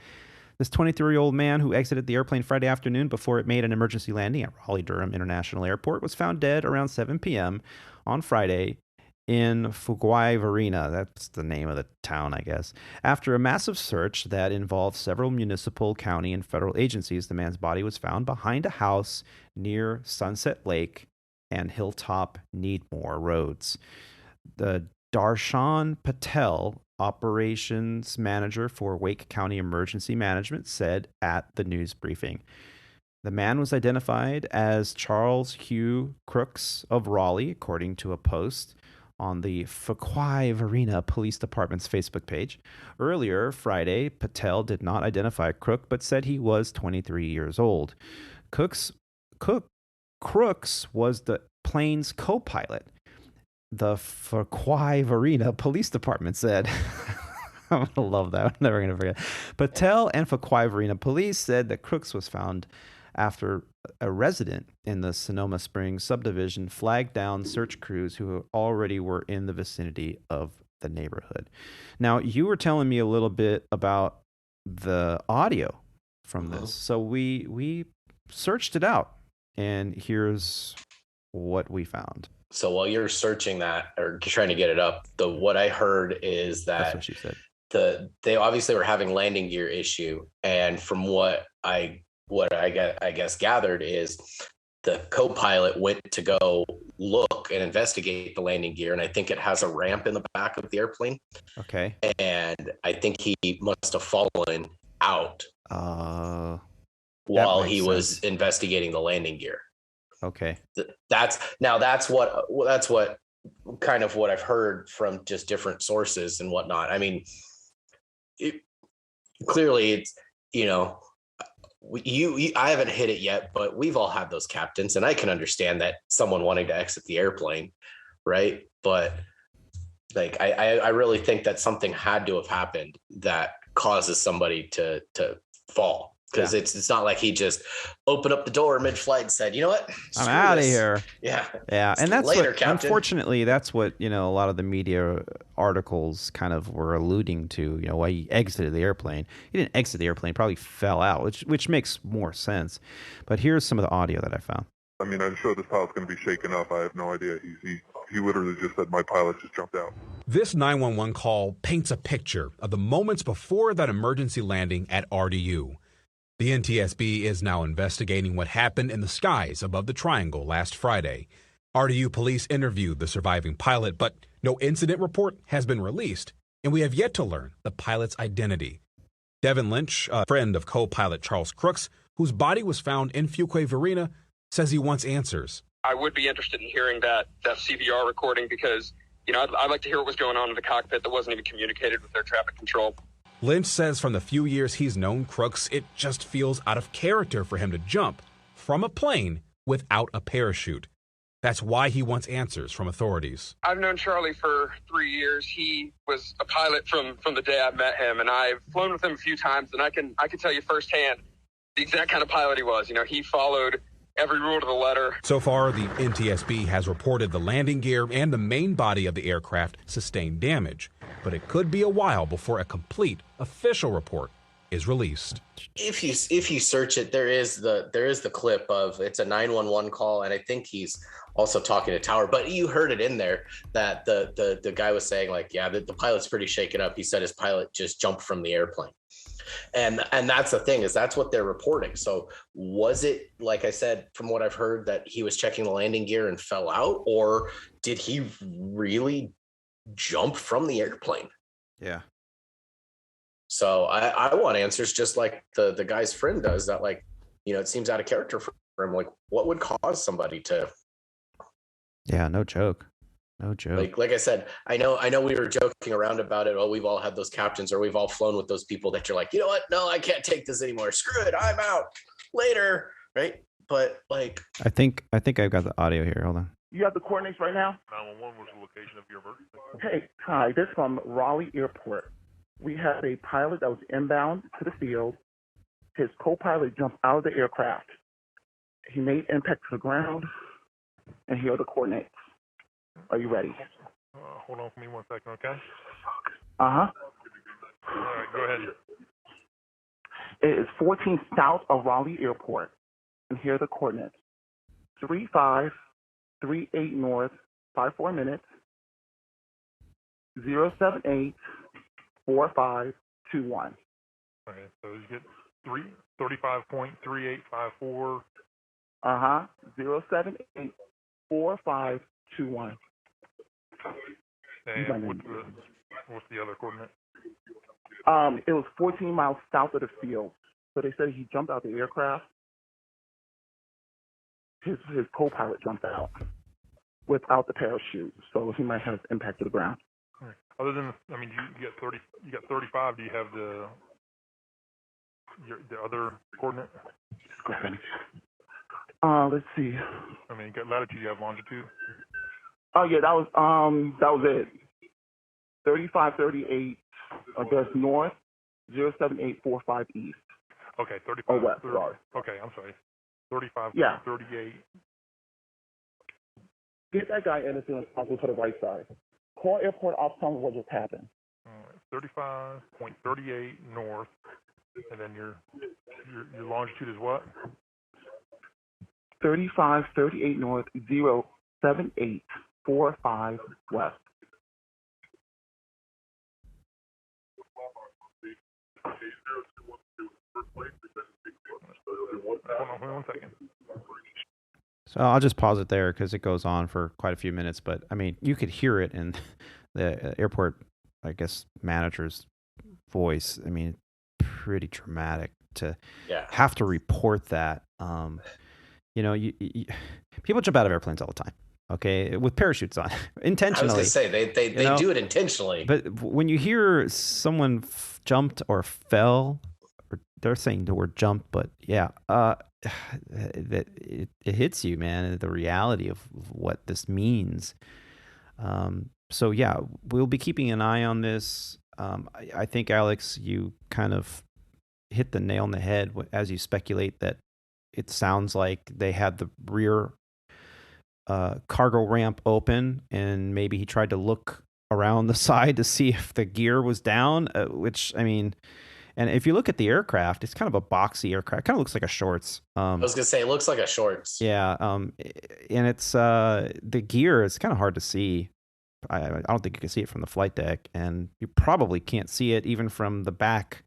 This 23-year-old man who exited the airplane Friday afternoon before it made an emergency landing at Raleigh-Durham International Airport was found dead around 7 p.m. on Friday in Fuquay-Varina. That's the name of the town, I guess. After a massive search that involved several municipal, county, and federal agencies, the man's body was found behind a house near Sunset Lake and Hilltop Needmore roads. The Darshan Patel, operations manager for Wake County Emergency Management, said at the news briefing. The man was identified as Charles Hugh Crooks of Raleigh, according to a post on the Fuquay-Varina Police Department's Facebook page. Earlier Friday, Patel did not identify Crook, but said he was 23 years old. Crooks was the plane's co-pilot. The Fuquay-Varina Police Department said. I'm going to love that. I'm never going to forget. Patel and Fuquay-Varina Police said that Crooks was found after a resident in the Sonoma Springs subdivision flagged down search crews who already were in the vicinity of the neighborhood. Now, you were telling me a little bit about the audio from this. So we searched it out, and here's what we found. So while you're searching that or trying to get it up, what I heard is that that's what she said. They obviously were having landing gear issue, and from what I guess gathered is the co-pilot went to go look and investigate the landing gear, and I think it has a ramp in the back of the airplane. Okay. And I think he must have fallen out while he was investigating the landing gear. Okay. That's what kind of what I've heard from just different sources and whatnot. I mean, clearly it's, I haven't hit it yet, but we've all had those captains, and I can understand that someone wanting to exit the airplane, right? But like, I really think that something had to have happened that causes somebody to fall. Because it's not like he just opened up the door mid-flight and said, "You know what? I'm out of here." Yeah. And that's later, what, Captain. Unfortunately, that's what, a lot of the media articles kind of were alluding to, why he exited the airplane. He didn't exit the airplane, probably fell out, which makes more sense. But here's some of the audio that I found. I mean, I'm sure this pilot's going to be shaken up. I have no idea. He literally just said, "My pilot just jumped out." This 911 call paints a picture of the moments before that emergency landing at RDU. The NTSB is now investigating what happened in the skies above the triangle last Friday. RDU police interviewed the surviving pilot, but no incident report has been released, and we have yet to learn the pilot's identity. Devin Lynch, a friend of co-pilot Charles Crooks, whose body was found in Fuquay-Varina, says he wants answers. I would be interested in hearing that CVR recording because, I'd like to hear what was going on in the cockpit that wasn't even communicated with their traffic control. Lynch says from the few years he's known Crooks, it just feels out of character for him to jump from a plane without a parachute. That's why he wants answers from authorities. I've known Charlie for 3 years. He was a pilot from the day I met him, and I've flown with him a few times, and I can tell you firsthand the exact kind of pilot he was. He followed every rule to the letter. So far, the NTSB has reported the landing gear and the main body of the aircraft sustained damage, but it could be a while before a complete official report is released. If you search it, there is the clip of it's a 911 call, and I think he's also talking to Tower. But you heard it in there that the guy was saying the pilot's pretty shaken up. He said his pilot just jumped from the airplane. And that's the thing, is that's what they're reporting. So was it, like I said, from what I've heard, that he was checking the landing gear and fell out, or did he really jump from the airplane? Yeah. So I want answers just like the guy's friend does, that like, it seems out of character for him. Like, what would cause somebody to? Yeah, no joke. Like I said, I know we were joking around about it. Oh, we've all had those captains, or we've all flown with those people that you're like, you know what? No, I can't take this anymore. Screw it. I'm out later. Right. But like, I think I've got the audio here. Hold on. You have the coordinates right now? 911 was the location of your emergency. Hey, hi, this is from Raleigh Airport. We have a pilot that was inbound to the field. His co-pilot jumped out of the aircraft. He made impact to the ground, and here are the coordinates. Are you ready? Hold on for me 1 second, okay? Uh-huh. All right, go ahead. It is 14 south of Raleigh Airport, and here are the coordinates. 3538 north, 54 minutes, 078 4521. Okay, so you get 35.3854. 078 4521. And what's the other coordinate? It was 14 miles south of the field. So they said he jumped out the aircraft. His co-pilot jumped out without the parachute, so he might have impact to the ground. Right. Other than, I mean, you got 30, you got 35. Do you have the other coordinate? Let's see. I mean, you got latitude. You have longitude. Oh yeah, that was it. 3538, I guess north, 07845 east. Okay, 35. Oh west, 30, sorry. okay, I'm sorry. 35. Yeah. 38. Get that guy in as soon as possible to the right side. Call airport off, tell me what just happened. 35.38 north, and then your longitude is what? 3538 north, 07845 west. Hold on for 1 second. So I'll just pause it there because it goes on for quite a few minutes. But I mean, you could hear it in the airport, I guess, manager's voice. I mean, pretty traumatic to have to report that. You people jump out of airplanes all the time. Okay, with parachutes on, intentionally. I was gonna say they do it intentionally. But when you hear someone jumped or fell, or they're saying the word jumped, but yeah, it hits you, man. The reality of what this means. So yeah, we'll be keeping an eye on this. I think, Alex, you kind of hit the nail on the head as you speculate that it sounds like they had the rear cargo ramp open, and maybe he tried to look around the side to see if the gear was down, which, I mean, and if you look at the aircraft, it's kind of a boxy aircraft. It kind of looks like a shorts. I was going to say, it looks like a shorts. Yeah. And it's the gear is kind of hard to see. I don't think you can see it from the flight deck, and you probably can't see it even from the back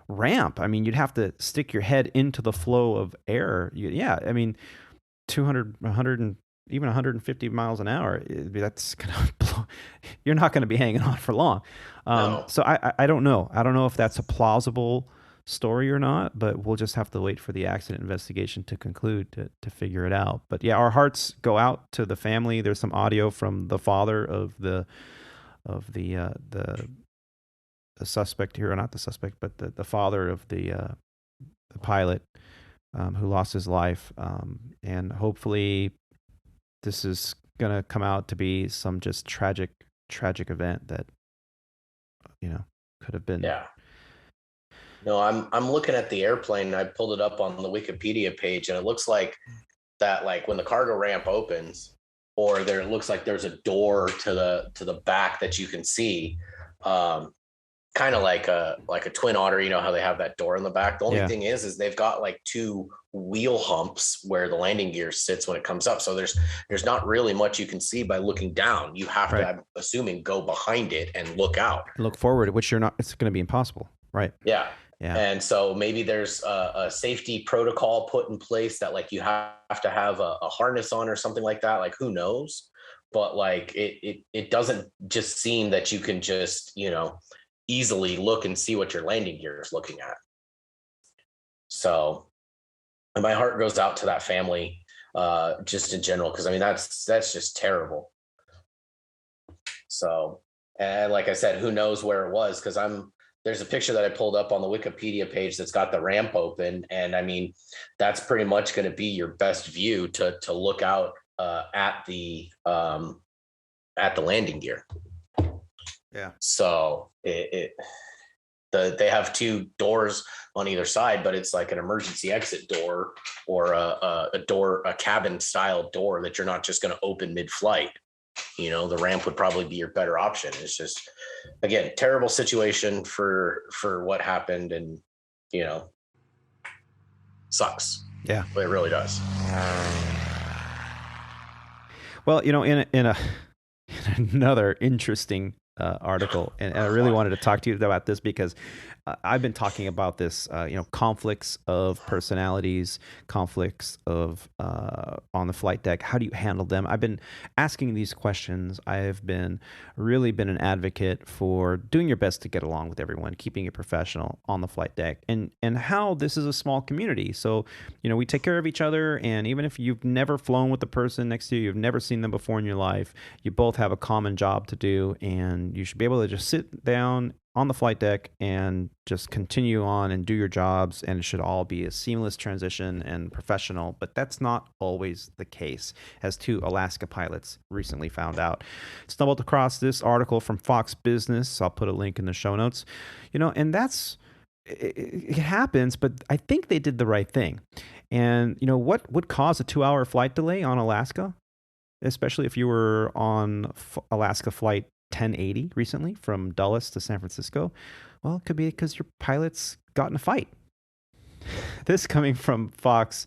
ramp. I mean, you'd have to stick your head into the flow of air. I mean, 200, 100, and even 150 miles an hour, that's going to blow. You're not going to be hanging on for long. No. So I don't know. I don't know if that's a plausible story or not, but we'll just have to wait for the accident investigation to conclude to figure it out. But yeah, our hearts go out to the family. There's some audio from the father of the suspect here, or not the suspect, but the father of the pilot who lost his life. And hopefully this is going to come out to be some just tragic event that, could have been. Yeah. No, I'm looking at the airplane. I pulled it up on the Wikipedia page, and it looks like that, like when the cargo ramp opens, or it looks like there's a door to the back that you can see, kind of like a Twin Otter. You know how they have that door in the back. The only thing is they've got like two wheel humps where the landing gear sits when it comes up. So there's not really much you can see by looking down. You have to, I'm assuming, go behind it and look out. Look forward, which you're not. It's going to be impossible, right? Yeah. And so maybe there's a safety protocol put in place that like you have to have a harness on or something like that. Like, who knows? But like it doesn't just seem that you can just, easily look and see what your landing gear is looking at. So, and my heart goes out to that family, just in general, because I mean that's just terrible. So, and like I said, who knows where it was? Because there's a picture that I pulled up on the Wikipedia page that's got the ramp open, and I mean that's pretty much going to be your best view to look out at the landing gear. Yeah. So they have two doors on either side, but it's like an emergency exit door or a cabin style door that you're not just going to open mid-flight. You know, the ramp would probably be your better option. It's just, again, terrible situation for what happened, and you know, sucks. Yeah, it really does. Well, you know, in another interesting article, and I really wanted to talk to you about this because I've been talking about this, conflicts of personalities, conflicts of on the flight deck. How do you handle them? I've been asking these questions. I've really been an advocate for doing your best to get along with everyone, keeping it professional on the flight deck, and how this is a small community. So, you know, we take care of each other, and even if you've never flown with the person next to you, you've never seen them before in your life, you both have a common job to do, and you should be able to just sit down on the flight deck and just continue on and do your jobs, and it should all be a seamless transition and professional. But that's not always the case, as two Alaska pilots recently found out. Stumbled across this article from Fox Business. I'll put a link in the show notes. You know, and it happens, but I think they did the right thing. And you know, what would cause a 2-hour flight delay on Alaska, especially if you were on Alaska flight 1080 recently from Dulles to San Francisco? Well, it could be because your pilots got in a fight. This coming from Fox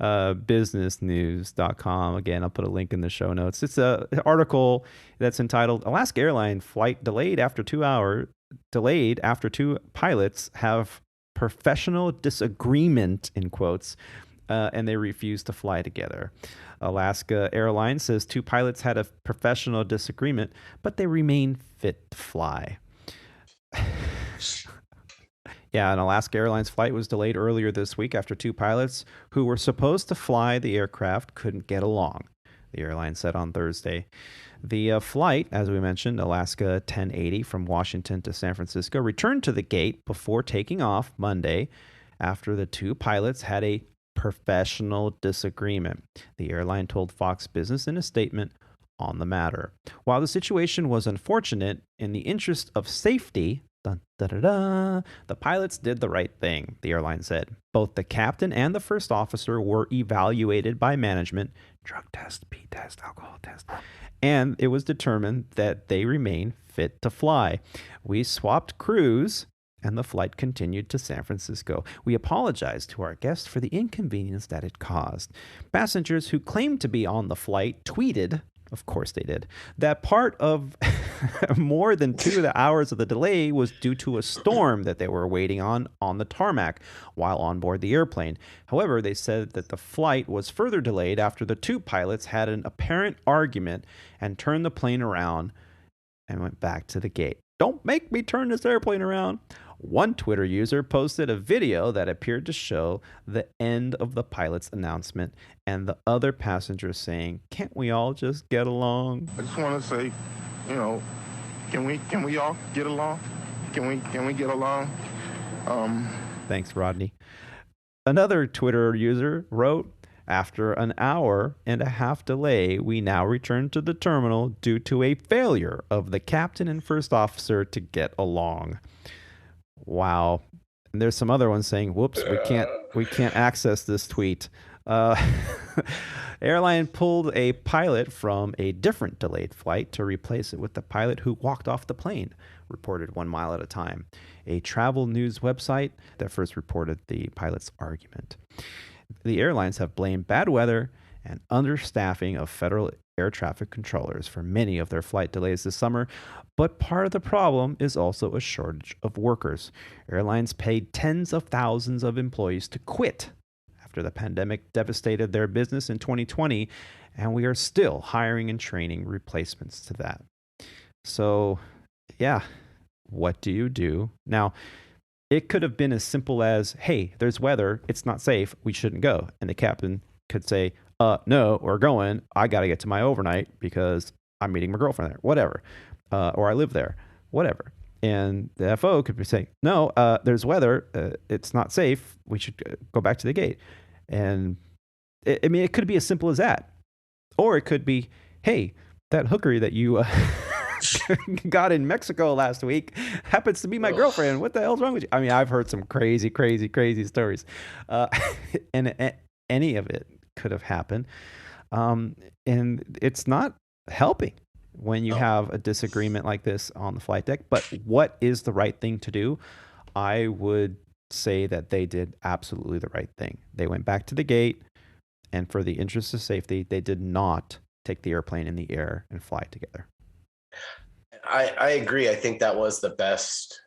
businessnews.com. Again, I'll put a link in the show notes. It's an article that's entitled Alaska Airlines Flight Delayed After 2 Pilots Have Professional Disagreement, in quotes, and they refuse to fly together. Alaska Airlines says 2 pilots had a professional disagreement, but they remain fit to fly. Yeah, an Alaska Airlines flight was delayed earlier this week after 2 pilots who were supposed to fly the aircraft couldn't get along, the airline said on Thursday. The flight, as we mentioned, Alaska 1080 from Washington to San Francisco, returned to the gate before taking off Monday after the 2 pilots had a professional disagreement, the airline told Fox Business in a statement on the matter. While the situation was unfortunate, in the interest of safety, the pilots did the right thing, the airline said. Both the captain and the first officer were evaluated by management, drug test, pee test, alcohol test, and it was determined that they remain fit to fly. We swapped crews, and the flight continued to San Francisco. We apologize to our guests for the inconvenience that it caused. Passengers who claimed to be on the flight tweeted, of course they did, that part of more than 2 hours of the delay was due to a storm that they were waiting on the tarmac while on board the airplane. However, they said that the flight was further delayed after the 2 pilots had an apparent argument and turned the plane around and went back to the gate. Don't make me turn this airplane around. One Twitter user posted a video that appeared to show the end of the pilot's announcement and the other passengers saying, "Can't we all just get along?" I just want to say, you know, can we all get along? Can we get along? Thanks, Rodney. Another Twitter user wrote, "After an hour and a half delay, we now return to the terminal due to a failure of the captain and first officer to get along." Wow. And there's some other ones saying, "Whoops, we can't access this tweet." Airline pulled a pilot from a different delayed flight to replace it with the pilot who walked off the plane, reported 1 Mile at a Time, a travel news website that first reported the pilot's argument. The airlines have blamed bad weather and understaffing of federal air traffic controllers for many of their flight delays this summer, but part of the problem is also a shortage of workers. Airlines paid tens of thousands of employees to quit after the pandemic devastated their business in 2020, and we are still hiring and training replacements to that. So, yeah, what do you do? Now, it could have been as simple as, hey, there's weather. It's not safe. We shouldn't go. And the captain could say, no, we're going. I got to get to my overnight because I'm meeting my girlfriend there, whatever. Or I live there, whatever. And the FO could be saying, no, there's weather. It's not safe. We should go back to the gate. And it could be as simple as that. Or it could be, hey, that hooker that you got in Mexico last week happens to be my girlfriend. What the hell's wrong with you? I mean, I've heard some crazy stories. And any of it could have happened. And it's not helping when you have a disagreement like this on the flight deck. But what is the right thing to do? I would say that they did absolutely the right thing. They went back to the gate, and for the interest of safety, they did not take the airplane in the air and fly together. I agree. I think that was the best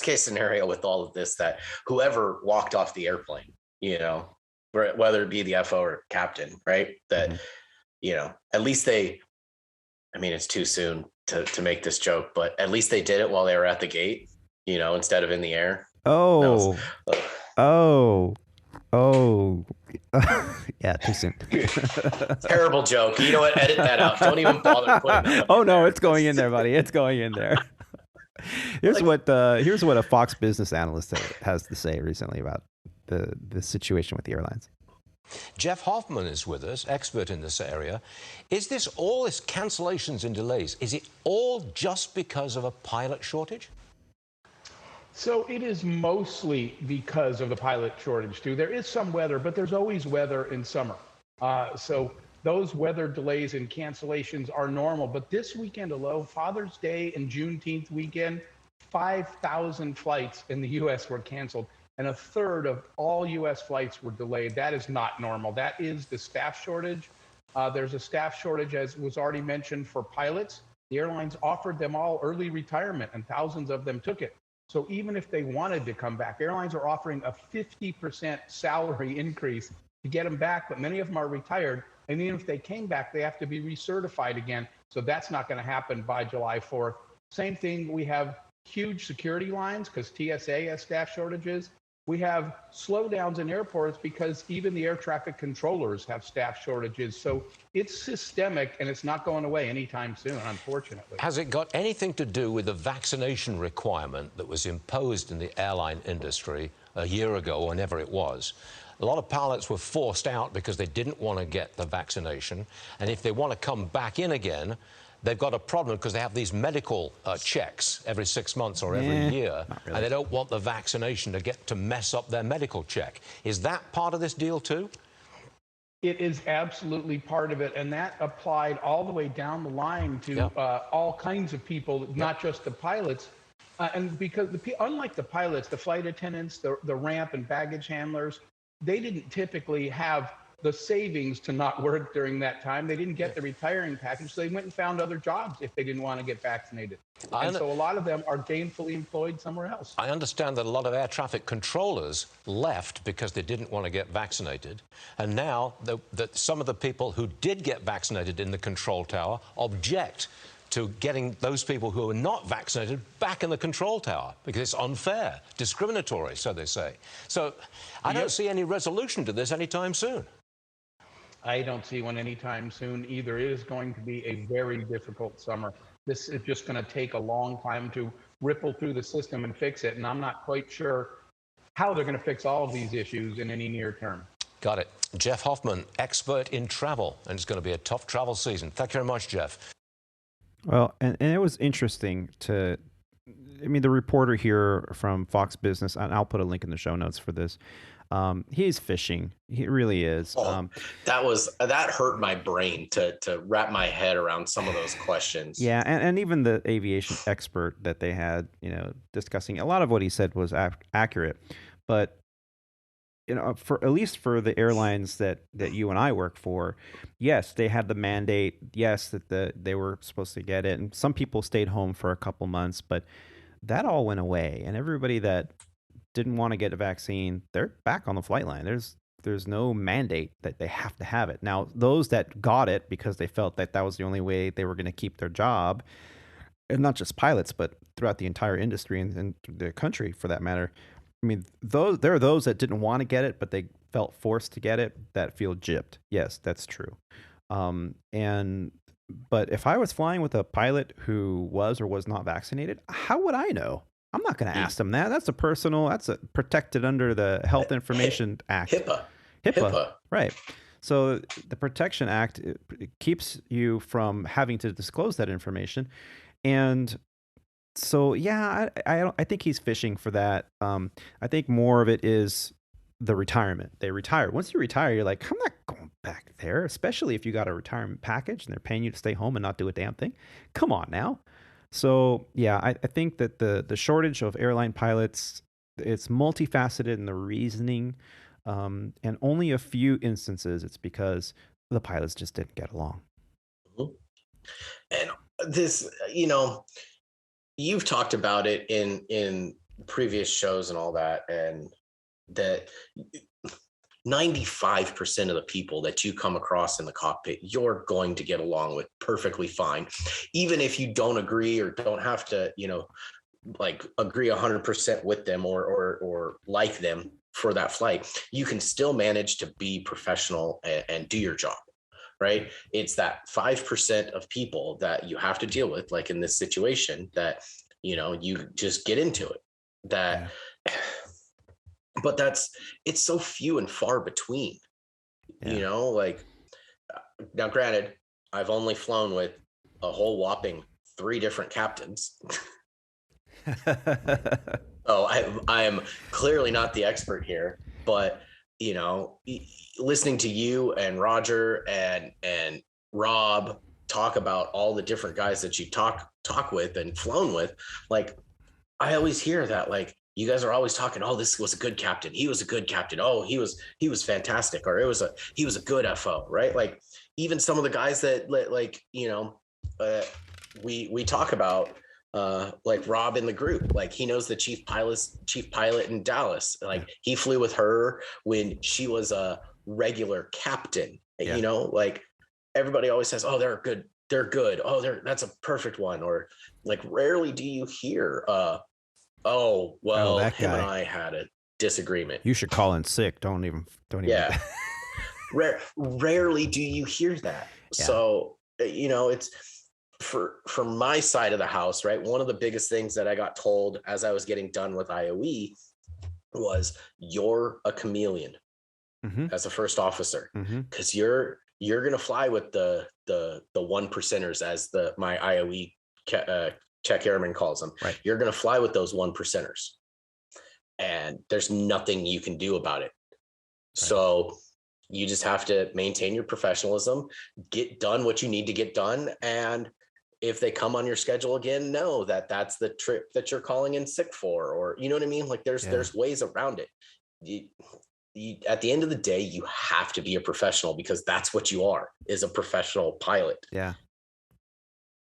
case scenario with all of this, that whoever walked off the airplane, whether it be the FO or captain, right? That, at least it's too soon to make this joke, but at least they did it while they were at the gate, instead of in the air. Yeah, too soon. Terrible joke. You know what? Edit that out. Don't even bother putting that. Oh no, it's going in there, buddy. It's going in there. Here's what a Fox Business analyst has to say recently about the situation with the airlines. Jeff Hoffman is with us, expert in this area. Is this all this cancellations and delays? Is it all just because of a pilot shortage? So it is mostly because of the pilot shortage, too. There is some weather, but there's always weather in summer. So those weather delays and cancellations are normal. But this weekend alone, Father's Day and Juneteenth weekend, 5,000 flights in the U.S. were canceled, and a third of all U.S. flights were delayed. That is not normal. That is the staff shortage. There's a staff shortage, as was already mentioned, for pilots. The airlines offered them all early retirement, and thousands of them took it. So even if they wanted to come back, airlines are offering a 50% salary increase to get them back, but many of them are retired. And even if they came back, they have to be recertified again. So that's not going to happen by July 4th. Same thing, we have huge security lines because TSA has staff shortages. We have slowdowns in airports because even the air traffic controllers have staff shortages. So it's systemic, and it's not going away anytime soon, unfortunately. Has it got anything to do with the vaccination requirement that was imposed in the airline industry a year ago, whenever it was? A lot of pilots were forced out because they didn't want to get the vaccination. And if they want to come back in again, they've got a problem because they have these medical checks every 6 months or every year, really. And they don't want the vaccination to mess up their medical check. Is that part of this deal too? It is absolutely part of it, and that applied all the way down the line to all kinds of people, not just the pilots. And because unlike the pilots, the flight attendants, the ramp and baggage handlers, they didn't typically have the savings to not work during that time. They didn't get the retiring package, so they went and found other jobs if they didn't want to get vaccinated. And so a lot of them are gainfully employed somewhere else. I understand that a lot of air traffic controllers left because they didn't want to get vaccinated. And now that some of the people who did get vaccinated in the control tower object to getting those people who are not vaccinated back in the control tower because it's unfair, discriminatory, so they say. So I don't see any resolution to this anytime soon. I don't see one anytime soon either. It is going to be a very difficult summer. This is just going to take a long time to ripple through the system and fix it. And I'm not quite sure how they're going to fix all of these issues in any near term. Got it. Jeff Hoffman, expert in travel. And it's going to be a tough travel season. Thank you very much, Jeff. Well, and it was interesting the reporter here from Fox Business, and I'll put a link in the show notes for this. He's fishing. He really is. That hurt my brain to wrap my head around some of those questions. Yeah, and even the aviation expert that they had, discussing a lot of what he said was accurate, but for at least for the airlines that you and I work for, yes, they had the mandate. Yes, that they were supposed to get it, and some people stayed home for a couple months, but that all went away, and everybody that didn't want to get a vaccine, they're back on the flight line. There's no mandate that they have to have it. Now, those that got it because they felt that was the only way they were going to keep their job, and not just pilots, but throughout the entire industry and the country for that matter. I mean, there are those that didn't want to get it, but they felt forced to get it that feel gypped. Yes, that's true. But if I was flying with a pilot who was or was not vaccinated, how would I know? I'm not going to ask them that. That's protected under the Health Information Act. HIPAA. Right. So the Protection Act, it keeps you from having to disclose that information. And so, yeah, I think he's fishing for that. I think more of it is the retirement. They retire. Once you retire, you're like, I'm not going back there, especially if you got a retirement package and they're paying you to stay home and not do a damn thing. Come on now. So, yeah, I think that the shortage of airline pilots, it's multifaceted in the reasoning, and only a few instances it's because the pilots just didn't get along. And this, you've talked about it in previous shows and all that, and that 95% of the people that you come across in the cockpit, you're going to get along with perfectly fine. Even if you don't agree or don't have to, agree 100% with them or like them for that flight, you can still manage to be professional and do your job. Right? It's that 5% of people that you have to deal with, like in this situation, that, you just get into it. But it's so few and far between, now granted, I've only flown with a whole whopping 3 different captains. Oh, I am clearly not the expert here, but listening to you and Roger and Rob talk about all the different guys that you talk with and flown with, like, I always hear that, like, you guys are always talking, oh, this was a good captain. He was a good captain. Oh, he was fantastic. Or he was a good FO, right? Like, even some of the guys that we talk about, like Rob in the group, like he knows the chief pilot in Dallas. Like he flew with her when she was a regular captain, like everybody always says, oh, they're good. Oh, that's a perfect one. Or like, rarely do you hear, oh, well, that him guy. and I had a disagreement. You should call in sick. Don't even. Yeah. Rarely do you hear that. Yeah. So, it's for my side of the house, right? One of the biggest things that I got told as I was getting done with IOE was, you're a chameleon as a first officer, because you're going to fly with the 1%ers, as my IOE check airman calls them. Right. You're going to fly with those 1%ers, and there's nothing you can do about it. Right. So you just have to maintain your professionalism, get done what you need to get done. And if they come on your schedule again, know that that's the trip that you're calling in sick for, or, you know what I mean? Like there's ways around it. At the end of the day, you have to be a professional, because that's what you are, is a professional pilot. Yeah.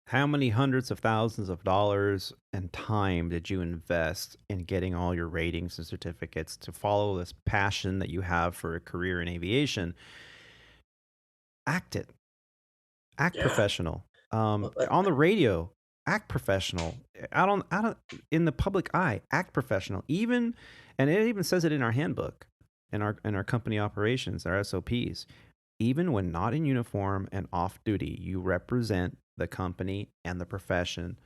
How many hundreds of thousands of dollars and time did you invest in getting all your ratings and certificates to follow this passion that you have for a career in aviation? Act professional. On the radio, act professional. Out in the public eye, act professional. And it even says it in our handbook, in our company operations, our SOPs. Even when not in uniform and off duty, you represent the company and the profession.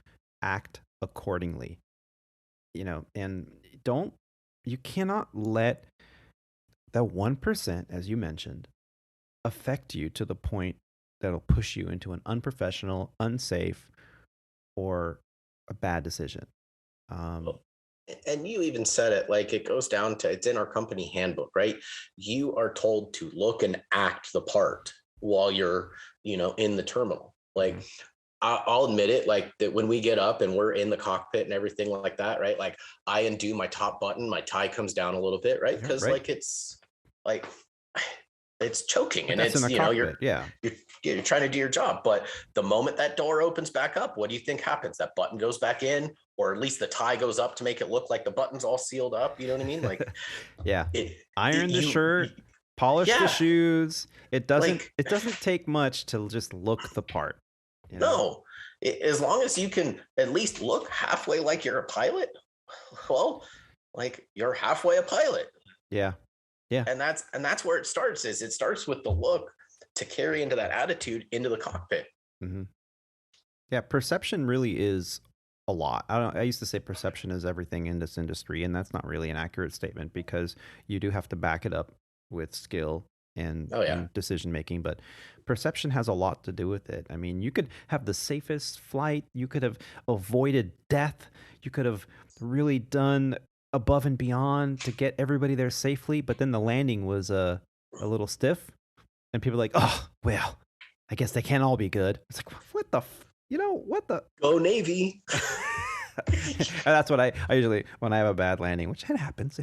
Act accordingly. And you cannot let that 1%, as you mentioned, affect you to the point that'll push you into an unprofessional, unsafe, or a bad decision. And you even said it, like, it goes down to, it's in our company handbook, right? You are told to look and act the part while you're, in the terminal. Like, I'll admit it, like, that when we get up and we're in the cockpit and everything like that, right? Like, I undo my top button, my tie comes down a little bit, right? Because it's choking, and it's, you're trying to do your job. But the moment that door opens back up, what do you think happens? That button goes back in, or at least the tie goes up to make it look like the button's all sealed up. You know what I mean? Like, iron the shirt, polish the shoes. It doesn't take much to just look the part. No, as long as you can at least look halfway like you're a pilot, well, like you're halfway a pilot. Yeah. Yeah. And that's where it starts. Is it starts with the look to carry into that attitude into the cockpit. Mm-hmm. Yeah, perception really is a lot. I used to say perception is everything in this industry, and that's not really an accurate statement because you do have to back it up with skill and decision making. But perception has a lot to do with it. I mean, you could have the safest flight, you could have avoided death, you could have really done above and beyond to get everybody there safely, but then the landing was a little stiff, and people are like, oh, well, I guess they can't all be good. It's like, what the, what the? Go Navy. That's what I usually, when I have a bad landing, which it happens,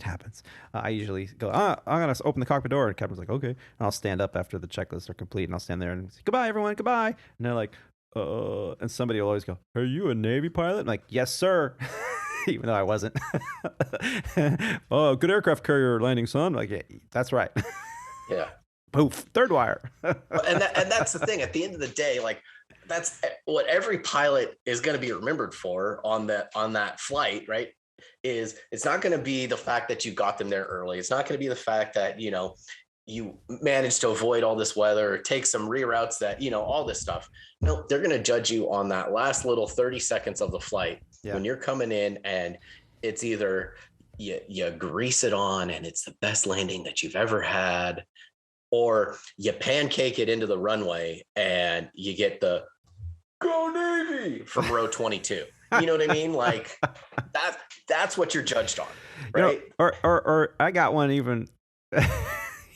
I usually go, I'm going to open the cockpit door, and Captain's like, okay. And I'll stand up after the checklists are complete, and I'll stand there and say, goodbye, everyone, goodbye. And they're like, and somebody will always go, are you a Navy pilot? I'm like, yes, sir. Even though I wasn't. Oh, good aircraft carrier landing, son. Like, yeah, that's right. Yeah. Poof, third wire. and that's the thing. At the end of the day, like that's what every pilot is going to be remembered for on that flight, right? Is it's not going to be the fact that you got them there early. It's not going to be the fact that you managed to avoid all this weather or take some reroutes that all this stuff. No, they're going to judge you on that last little 30 seconds of the flight. Yeah. When you're coming in and it's either you grease it on and it's the best landing that you've ever had, or you pancake it into the runway and you get the Go Navy from row 22. You know what I mean? Like that's what you're judged on, right? Or I got one even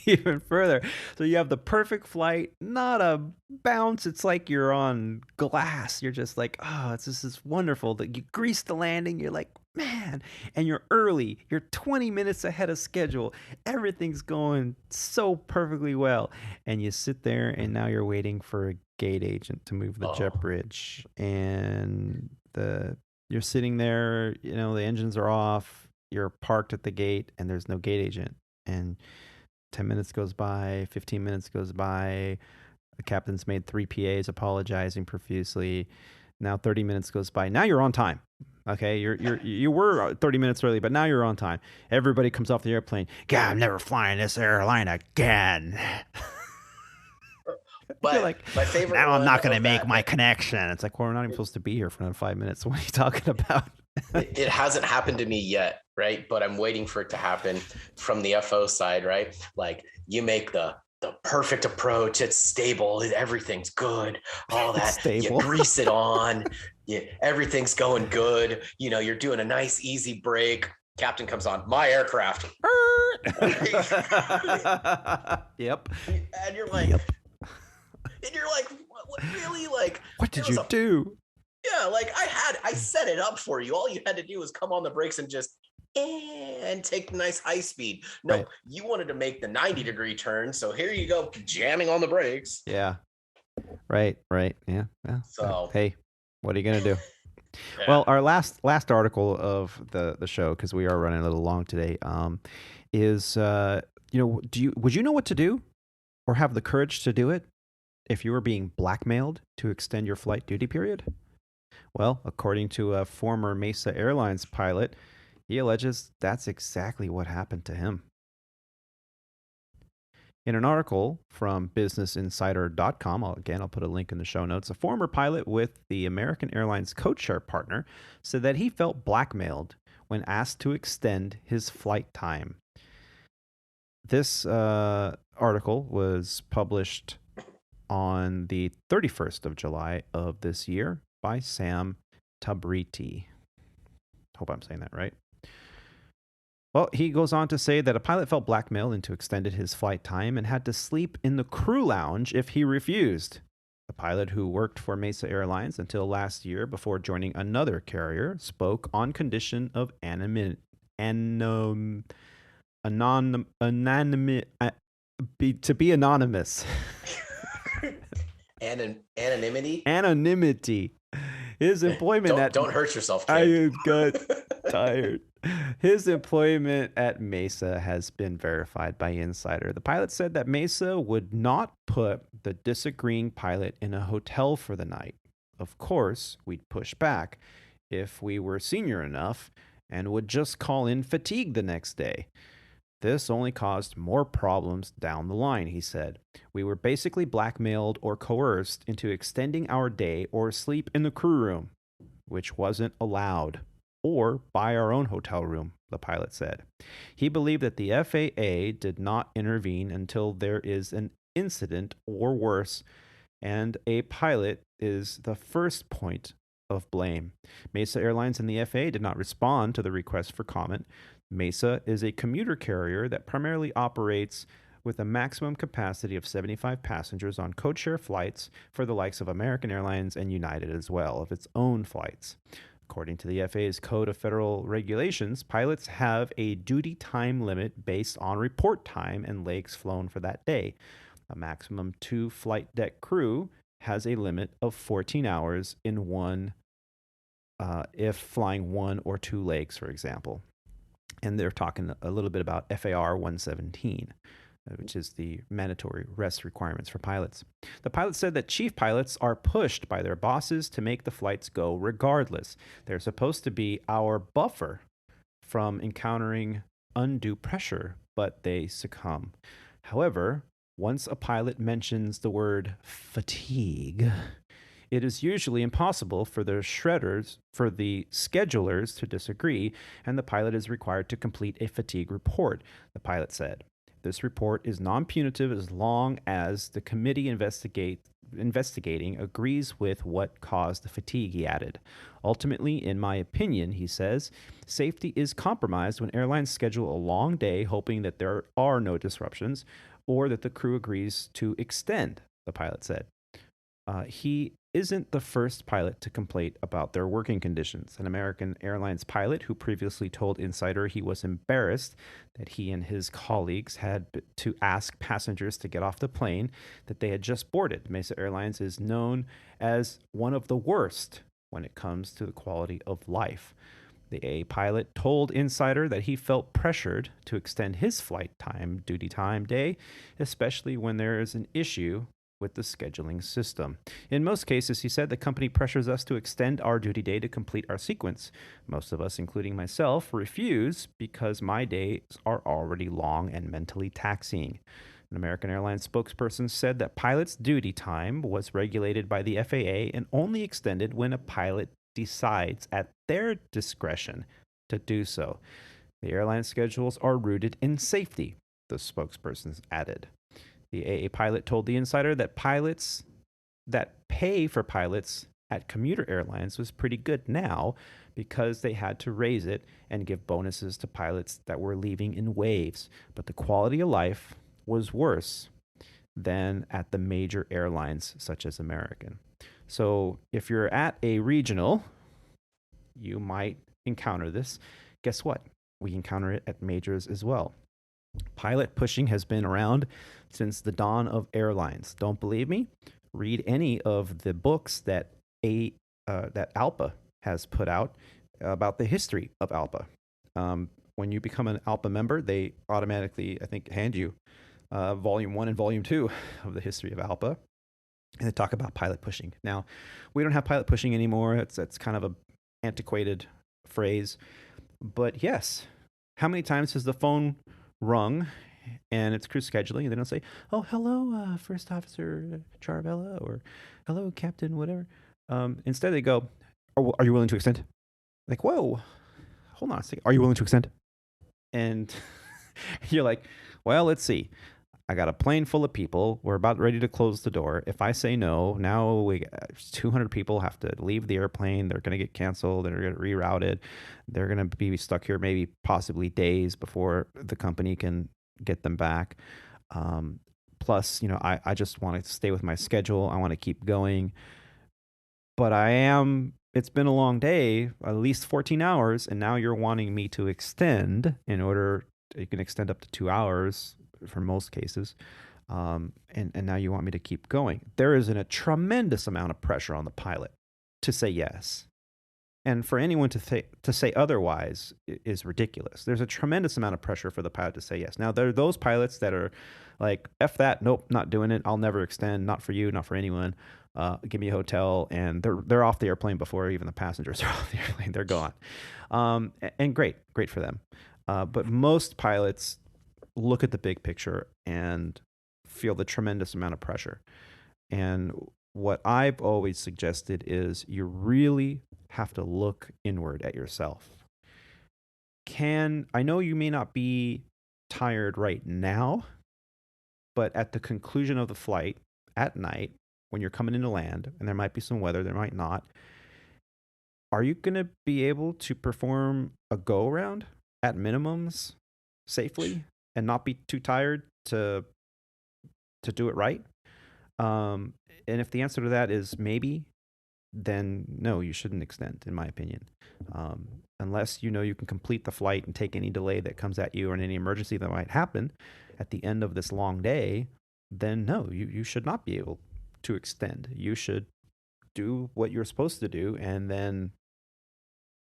even further. So you have the perfect flight, not a bounce. It's like you're on glass. You're just like, oh, this is wonderful. That you grease the landing. You're like, man, and you're early. You're 20 minutes ahead of schedule. Everything's going so perfectly well. And you sit there and now you're waiting for a gate agent to move the jet bridge. And you're sitting there, the engines are off. You're parked at the gate and there's no gate agent. And 10 minutes goes by, 15 minutes goes by. The captain's made 3 PAs apologizing profusely. Now 30 minutes goes by. Now you're on time. Okay, you were 30 minutes early, but now you're on time. Everybody comes off the airplane. God, I'm never flying this airline again. But like, my favorite. Now I'm not going to make my connection. It's like, well, we're not even supposed to be here for another 5 minutes. What are you talking about? It hasn't happened to me yet, right? But I'm waiting for it to happen from the FO side, right? Like you make the perfect approach. It's stable. Everything's good. All that. Stable. You grease it on. Everything's going good. You're doing a nice, easy break. Captain comes on. My aircraft. Yep. And you're like, what really? Like, what did you do? Yeah, like I set it up for you. All you had to do was come on the brakes and just and take the nice high speed. No, right. You wanted to make the 90-degree turn, so here you go, jamming on the brakes. Yeah. Right. Yeah. So hey, what are you gonna do? Yeah. Well, our last article of the show, because we are running a little long today, is would you know what to do, or have the courage to do it if you were being blackmailed to extend your flight duty period? Well, according to a former Mesa Airlines pilot, he alleges that's exactly what happened to him. In an article from BusinessInsider.com, I'll put a link in the show notes, a former pilot with the American Airlines codeshare partner said that he felt blackmailed when asked to extend his flight time. This article was published on the 31st of July of this year by Sam Tabriti. Hope I'm saying that right. Well, he goes on to say that a pilot felt blackmailed into extended his flight time and had to sleep in the crew lounge if he refused. The pilot, who worked for Mesa Airlines until last year before joining another carrier, spoke on condition of anonymity. To be anonymous. Anonymity. His employment don't hurt yourself, kid. I got tired. His employment at Mesa has been verified by Insider. The pilot said that Mesa would not put the disagreeing pilot in a hotel for the night. Of course, we'd push back if we were senior enough and would just call in fatigue the next day. This only caused more problems down the line, he said. We were basically blackmailed or coerced into extending our day or sleep in the crew room, which wasn't allowed, or buy our own hotel room, the pilot said. He believed that the FAA did not intervene until there is an incident or worse, and a pilot is the first point of blame. Mesa Airlines and the FAA did not respond to the request for comment. Mesa is a commuter carrier that primarily operates with a maximum capacity of 75 passengers on codeshare flights for the likes of American Airlines and United, as well of its own flights. According to the FAA's Code of Federal Regulations, pilots have a duty time limit based on report time and legs flown for that day. A maximum 2 flight deck crew has a limit of 14 hours in one if flying 1 or 2 legs, for example. And they're talking a little bit about FAR 117, which is the mandatory rest requirements for pilots. The pilot said that chief pilots are pushed by their bosses to make the flights go regardless. They're supposed to be our buffer from encountering undue pressure, but they succumb. However, once a pilot mentions the word fatigue, it is usually impossible for the schedulers to disagree, and the pilot is required to complete a fatigue report, the pilot said. This report is non-punitive as long as the committee investigating agrees with what caused the fatigue, he added. Ultimately, in my opinion, he says, safety is compromised when airlines schedule a long day hoping that there are no disruptions or that the crew agrees to extend, the pilot said. He isn't the first pilot to complain about their working conditions. An American Airlines pilot who previously told Insider he was embarrassed that he and his colleagues had to ask passengers to get off the plane that they had just boarded. Mesa Airlines is known as one of the worst when it comes to the quality of life. The AA pilot told Insider that he felt pressured to extend his flight time, duty time day, especially when there is an issue with the scheduling system. In most cases, he said, the company pressures us to extend our duty day to complete our sequence. Most of us, including myself, refuse because my days are already long and mentally taxing. An American Airlines spokesperson said that pilots' duty time was regulated by the FAA and only extended when a pilot decides at their discretion to do so. The airline schedules are rooted in safety, the spokesperson added. The AA pilot told the Insider that pay for pilots at commuter airlines was pretty good now because they had to raise it and give bonuses to pilots that were leaving in waves. But the quality of life was worse than at the major airlines such as American. So if you're at a regional, you might encounter this. Guess what? We encounter it at majors as well. Pilot pushing has been around since the dawn of airlines. Don't believe me? Read any of the books that ALPA has put out about the history of ALPA. When you become an ALPA member, they automatically, I think, hand you Volume 1 and Volume 2 of the history of ALPA. And they talk about pilot pushing. Now, we don't have pilot pushing anymore. That's kind of an antiquated phrase. But yes, how many times has the phone rung and it's crew scheduling and they don't say, oh, hello, First Officer Charabella, or hello, Captain, whatever. Instead they go, are you willing to extend? Like, whoa, hold on a second. Are you willing to extend? And you're like, well, let's see. I got a plane full of people. We're about ready to close the door. If I say no, now 200 people have to leave the airplane. They're going to get canceled. They're going to get rerouted. They're going to be stuck here maybe possibly days before the company can get them back. Plus, I just want to stay with my schedule. I want to keep going. But it's been a long day, at least 14 hours, and now you're wanting me to extend you can extend up to 2 hours for most cases. And now you want me to keep going. There is a tremendous amount of pressure on the pilot to say yes. And for anyone to say otherwise is ridiculous. There's a tremendous amount of pressure for the pilot to say yes. Now, there are those pilots that are like, F that, nope, not doing it. I'll never extend, not for you, not for anyone. Give me a hotel. And they're off the airplane before even the passengers are off the airplane. They're gone. And great for them. But most pilots look at the big picture and feel the tremendous amount of pressure. And what I've always suggested is you really have to look inward at yourself. I know you may not be tired right now, but at the conclusion of the flight at night, when you're coming into land, and there might be some weather, there might not, are you going to be able to perform a go-around at minimums safely and not be too tired to do it right? And if the answer to that is maybe, then no, you shouldn't extend, in my opinion. Unless you know you can complete the flight and take any delay that comes at you or any emergency that might happen at the end of this long day, then no, you should not be able to extend. You should do what you're supposed to do and then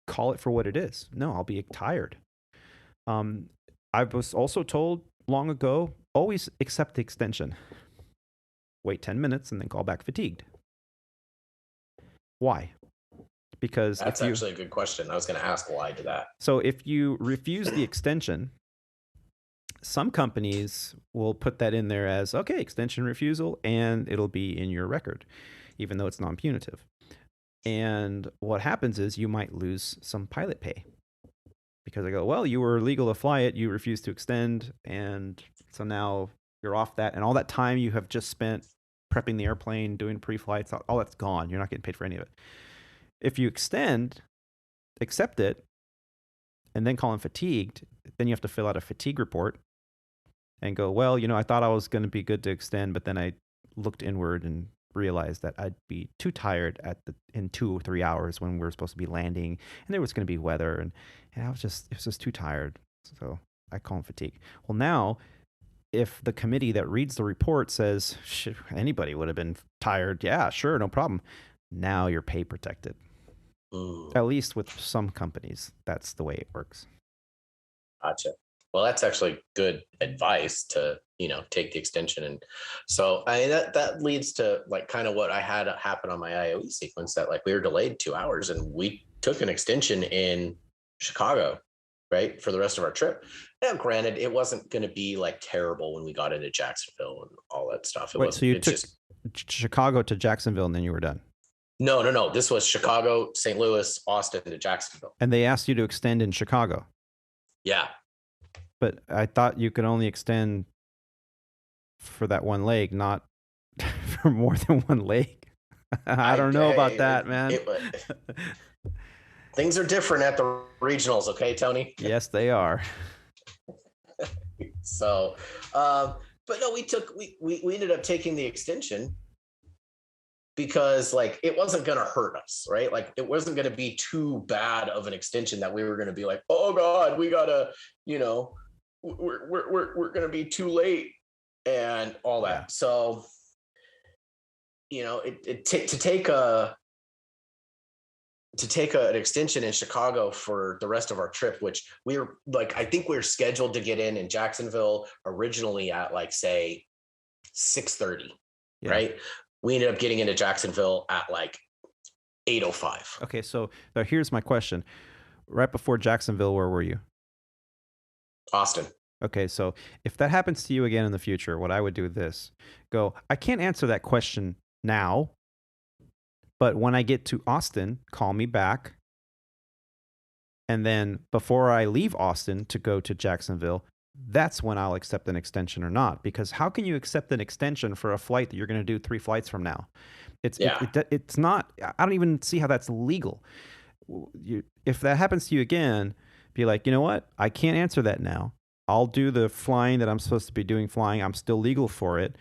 call it for what it is. No, I'll be tired. I was also told long ago, always accept the extension. Wait 10 minutes and then call back fatigued. Why? Because that's actually a good question. I was going to ask why to that. So if you refuse the extension, some companies will put that in there as, okay, extension refusal, and it'll be in your record, even though it's non-punitive. And what happens is you might lose some pilot pay. Because they go, well, you were legal to fly it, you refused to extend, and so now you're off that, and all that time you have just spent prepping the airplane, doing pre-flights, all that's gone. You're not getting paid for any of it. If you extend, accept it, and then call in fatigued, then you have to fill out a fatigue report and go, well, I thought I was going to be good to extend, but then I looked inward and realized that I'd be too tired in 2 or 3 hours when we were supposed to be landing, and there was going to be weather, and it was just too tired. So I call in fatigue. Well, now, if the committee that reads the report says, anybody would have been tired, yeah, sure, no problem. Now you're pay protected. Ooh. At least with some companies, that's the way it works. Gotcha. Well, that's actually good advice to, take the extension. And so that leads to like kind of what I had happen on my IOE sequence, that like we were delayed 2 hours and we took an extension in Chicago, right, for the rest of our trip. Now, granted, it wasn't going to be like terrible when we got into Jacksonville and all that stuff. So you took Chicago to Jacksonville and then you were done? No. This was Chicago, St. Louis, Austin to Jacksonville. And they asked you to extend in Chicago? Yeah. But I thought you could only extend for that one leg, not for more than one leg. I don't know about that, man. Things are different at the regionals, okay, Tony? Yes, they are. So, but no, we ended up taking the extension because like it wasn't going to hurt us, right? Like it wasn't going to be too bad of an extension that we were going to be like, oh God, we gotta, we're going to be too late and all that. Yeah. So, to take an extension in Chicago for the rest of our trip, which we were like, I think we were scheduled to get in Jacksonville originally at like, say 6:30, right? We ended up getting into Jacksonville at like 8:05. Okay. So now here's my question. Right before Jacksonville, where were you? Austin. Okay. So if that happens to you again in the future, what I would do is this: go, I can't answer that question now, but when I get to Austin, call me back. And then before I leave Austin to go to Jacksonville, that's when I'll accept an extension or not. Because how can you accept an extension for a flight that you're going to do 3 flights from now? It's not, I don't even see how that's legal. If that happens to you again, be like, you know what? I can't answer that now. I'll do the flying that I'm supposed to be doing flying. I'm still legal for it.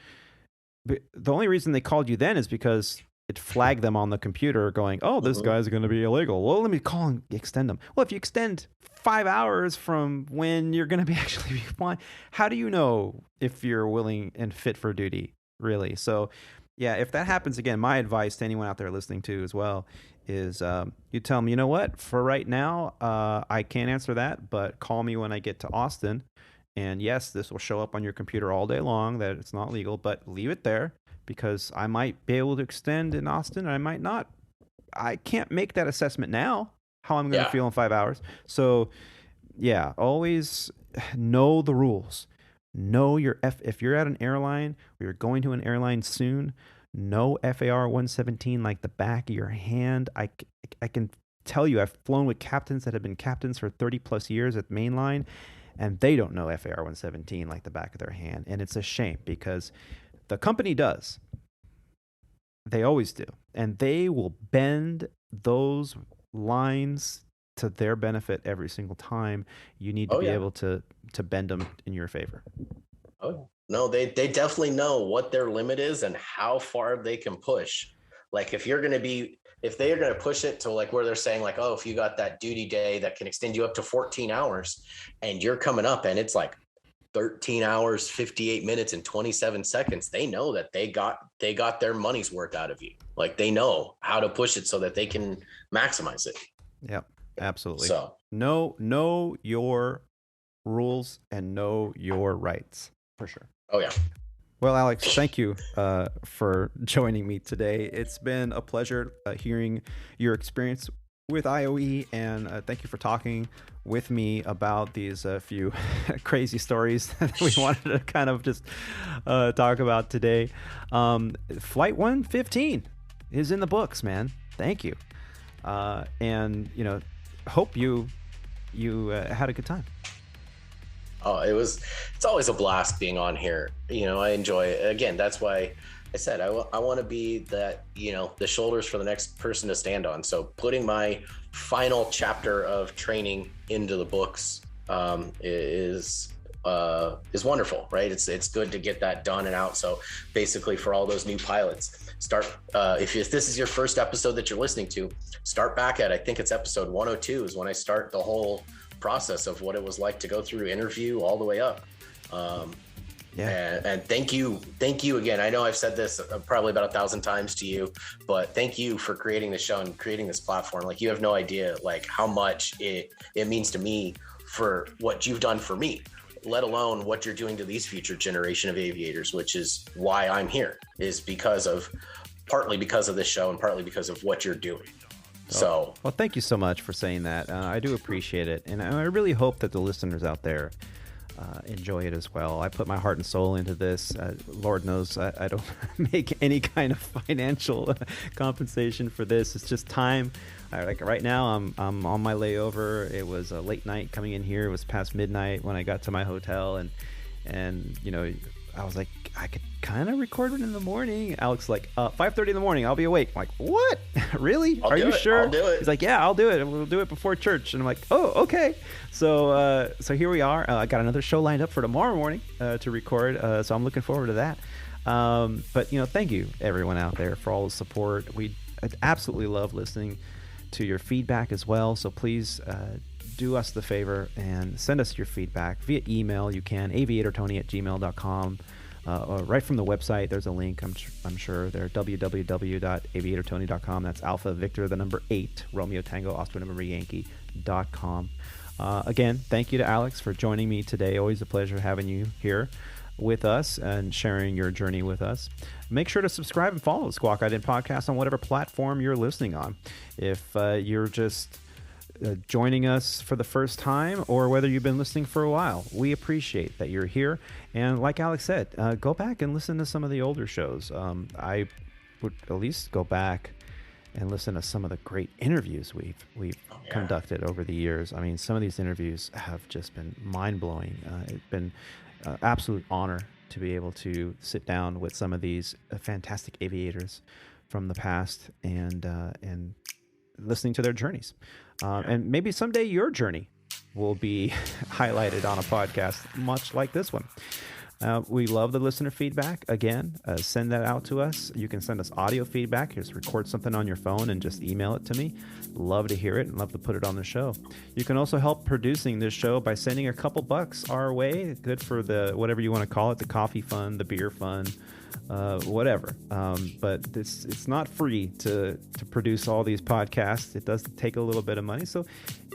But the only reason they called you then is because it flagged them on the computer going, oh, this guy's going to be illegal. Well, let me call and extend them. Well, if you extend 5 hours from when you're going to be actually be flying, how do you know if you're willing and fit for duty, really? So, yeah, if that happens again, my advice to anyone out there listening to as well is you tell them, you know what, for right now, I can't answer that, but call me when I get to Austin. And yes, this will show up on your computer all day long that it's not legal, but leave it there because I might be able to extend in Austin and I might not. I can't make that assessment now, how I'm going to feel in 5 hours. So, yeah, always know the rules. Know your if you're at an airline or you're going to an airline soon, know FAR 117 like the back of your hand. I can tell you, I've flown with captains that have been captains for 30 plus years at the mainline, and they don't know FAR 117 like the back of their hand. And it's a shame because the company does. They always do. And they will bend those lines to their benefit every single time. You need to be able to bend them in your favor. Oh, no, they definitely know what their limit is and how far they can push. Like if they're going to push it to like where they're saying like, oh, if you got that duty day that can extend you up to 14 hours and you're coming up and it's like 13 hours, 58 minutes and 27 seconds, they know that they got their money's worth out of you. Like they know how to push it so that they can maximize it. Yep, absolutely. So know your rules and know your rights for sure. Oh yeah. Well, Alex, thank you for joining me today. It's been a pleasure hearing your experience with IOE, and thank you for talking with me about these few crazy stories that we wanted to kind of just talk about today. Flight 115 is in the books, man. Thank you. And, hope you had a good time. Oh, it's always a blast being on here. I enjoy it. Again, that's why I said I want to be that, the shoulders for the next person to stand on. So putting my final chapter of training into the books is wonderful, right? It's good to get that done and out. So basically for all those new pilots, start if this is your first episode that you're listening to, start back at, I think it's episode 102 is when I start the whole process of what it was like to go through interview all the way up. And thank you again. I know I've said this probably about 1,000 times to you, but thank you for creating the show and creating this platform. Like you have no idea like how much it means to me for what you've done for me, let alone what you're doing to these future generation of aviators, which is why I'm here, is partly because of this show and partly because of what you're doing. So, well, thank you so much for saying that. I do appreciate it. And I really hope that the listeners out there enjoy it as well. I put my heart and soul into this. Lord knows I don't make any kind of financial compensation for this. It's just time. Like right now, I'm on my layover. It was a late night coming in here. It was past midnight when I got to my hotel, and I was like, I could kind of record it in the morning. Alex like, 5:30 in the morning, I'll be awake. I'm like, what? Really? Are you sure? I'll do it. He's like, yeah, I'll do it. We'll do it before church. And I'm like, oh, okay. So here we are. I got another show lined up for tomorrow morning to record. So I'm looking forward to that. But thank you everyone out there for all the support. We absolutely love listening to your feedback as well. So please do us the favor and send us your feedback via email. You can aviatortony@gmail.com. Right from the website, there's a link, I'm sure, there, www.aviatortony.com. That's Alpha Victor, the number 8, Romeo Tango, Oscar November Yankee.com. Again, thank you to Alex for joining me today. Always a pleasure having you here with us and sharing your journey with us. Make sure to subscribe and follow the Squawk Ident podcast on whatever platform you're listening on. If you're just joining us for the first time or whether you've been listening for a while, we appreciate that you're here. And like Alex said, go back and listen to some of the older shows. I would at least go back and listen to some of the great interviews we've conducted over the years. I mean, some of these interviews have just been mind-blowing. It's been an absolute honor to be able to sit down with some of these fantastic aviators from the past and listening to their journeys. And maybe someday your journey will be highlighted on a podcast much like this one. We love the listener feedback. Again, send that out to us. You can send us audio feedback. Just record something on your phone and just email it to me. Love to hear it and love to put it on the show. You can also help producing this show by sending a couple bucks our way. Good for the whatever you want to call it, the coffee fund, the beer fund, whatever. But it's not free to produce all these podcasts. It does take a little bit of money. So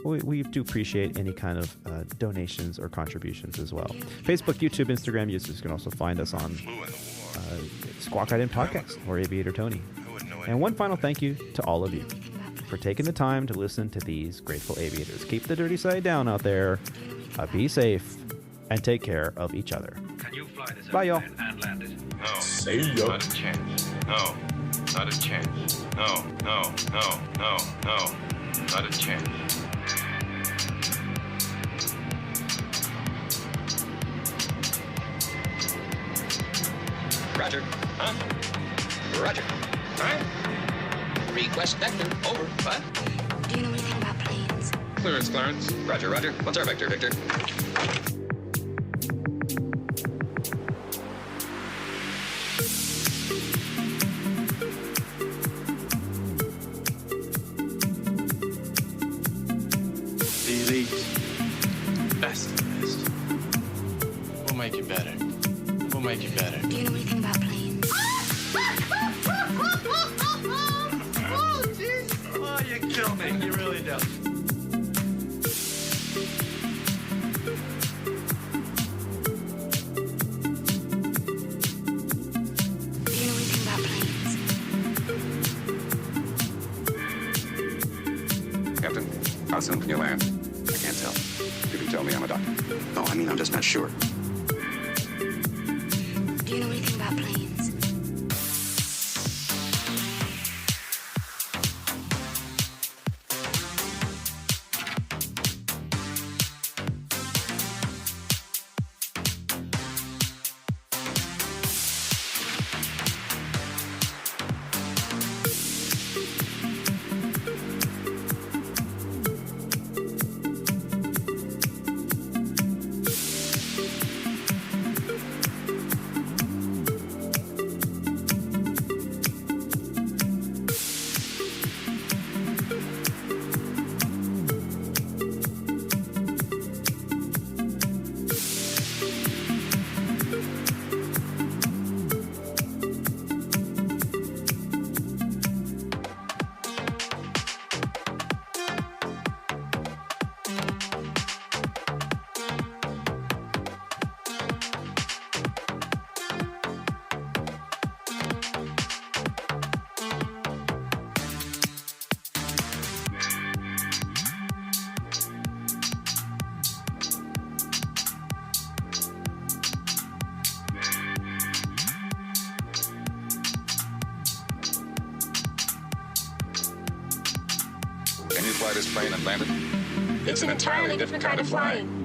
we do appreciate any kind of donations or contributions as well. Facebook, YouTube, Instagram users can also find us on Squawk Ident Podcast or Aviator Tony. And one final thank you to all of you for taking the time to listen to these grateful aviators. Keep the dirty side down out there. Be safe and take care of each other. Can you fly this Bye, y'all. and land it? No. See ya. Not a chance. No. Not a chance. No. No. No. No. No. Not a chance. Roger. Huh? Roger. Huh? Request vector. Over. What? Do you know anything about planes? Clearance, Clarence. Roger, Roger. What's our vector, Victor? The elite. Best of the best. We'll make you better. We'll make you better. Do you know anything about planes? Oh, jeez. Oh, you kill me. You really do. Do you know anything about planes? Captain, how soon can you land? I can't tell. You can tell me, I'm a doctor. No, I mean, I'm just not sure. Do you know anything about planes? Can you fly this plane and land it? It's an entirely different kind of flying.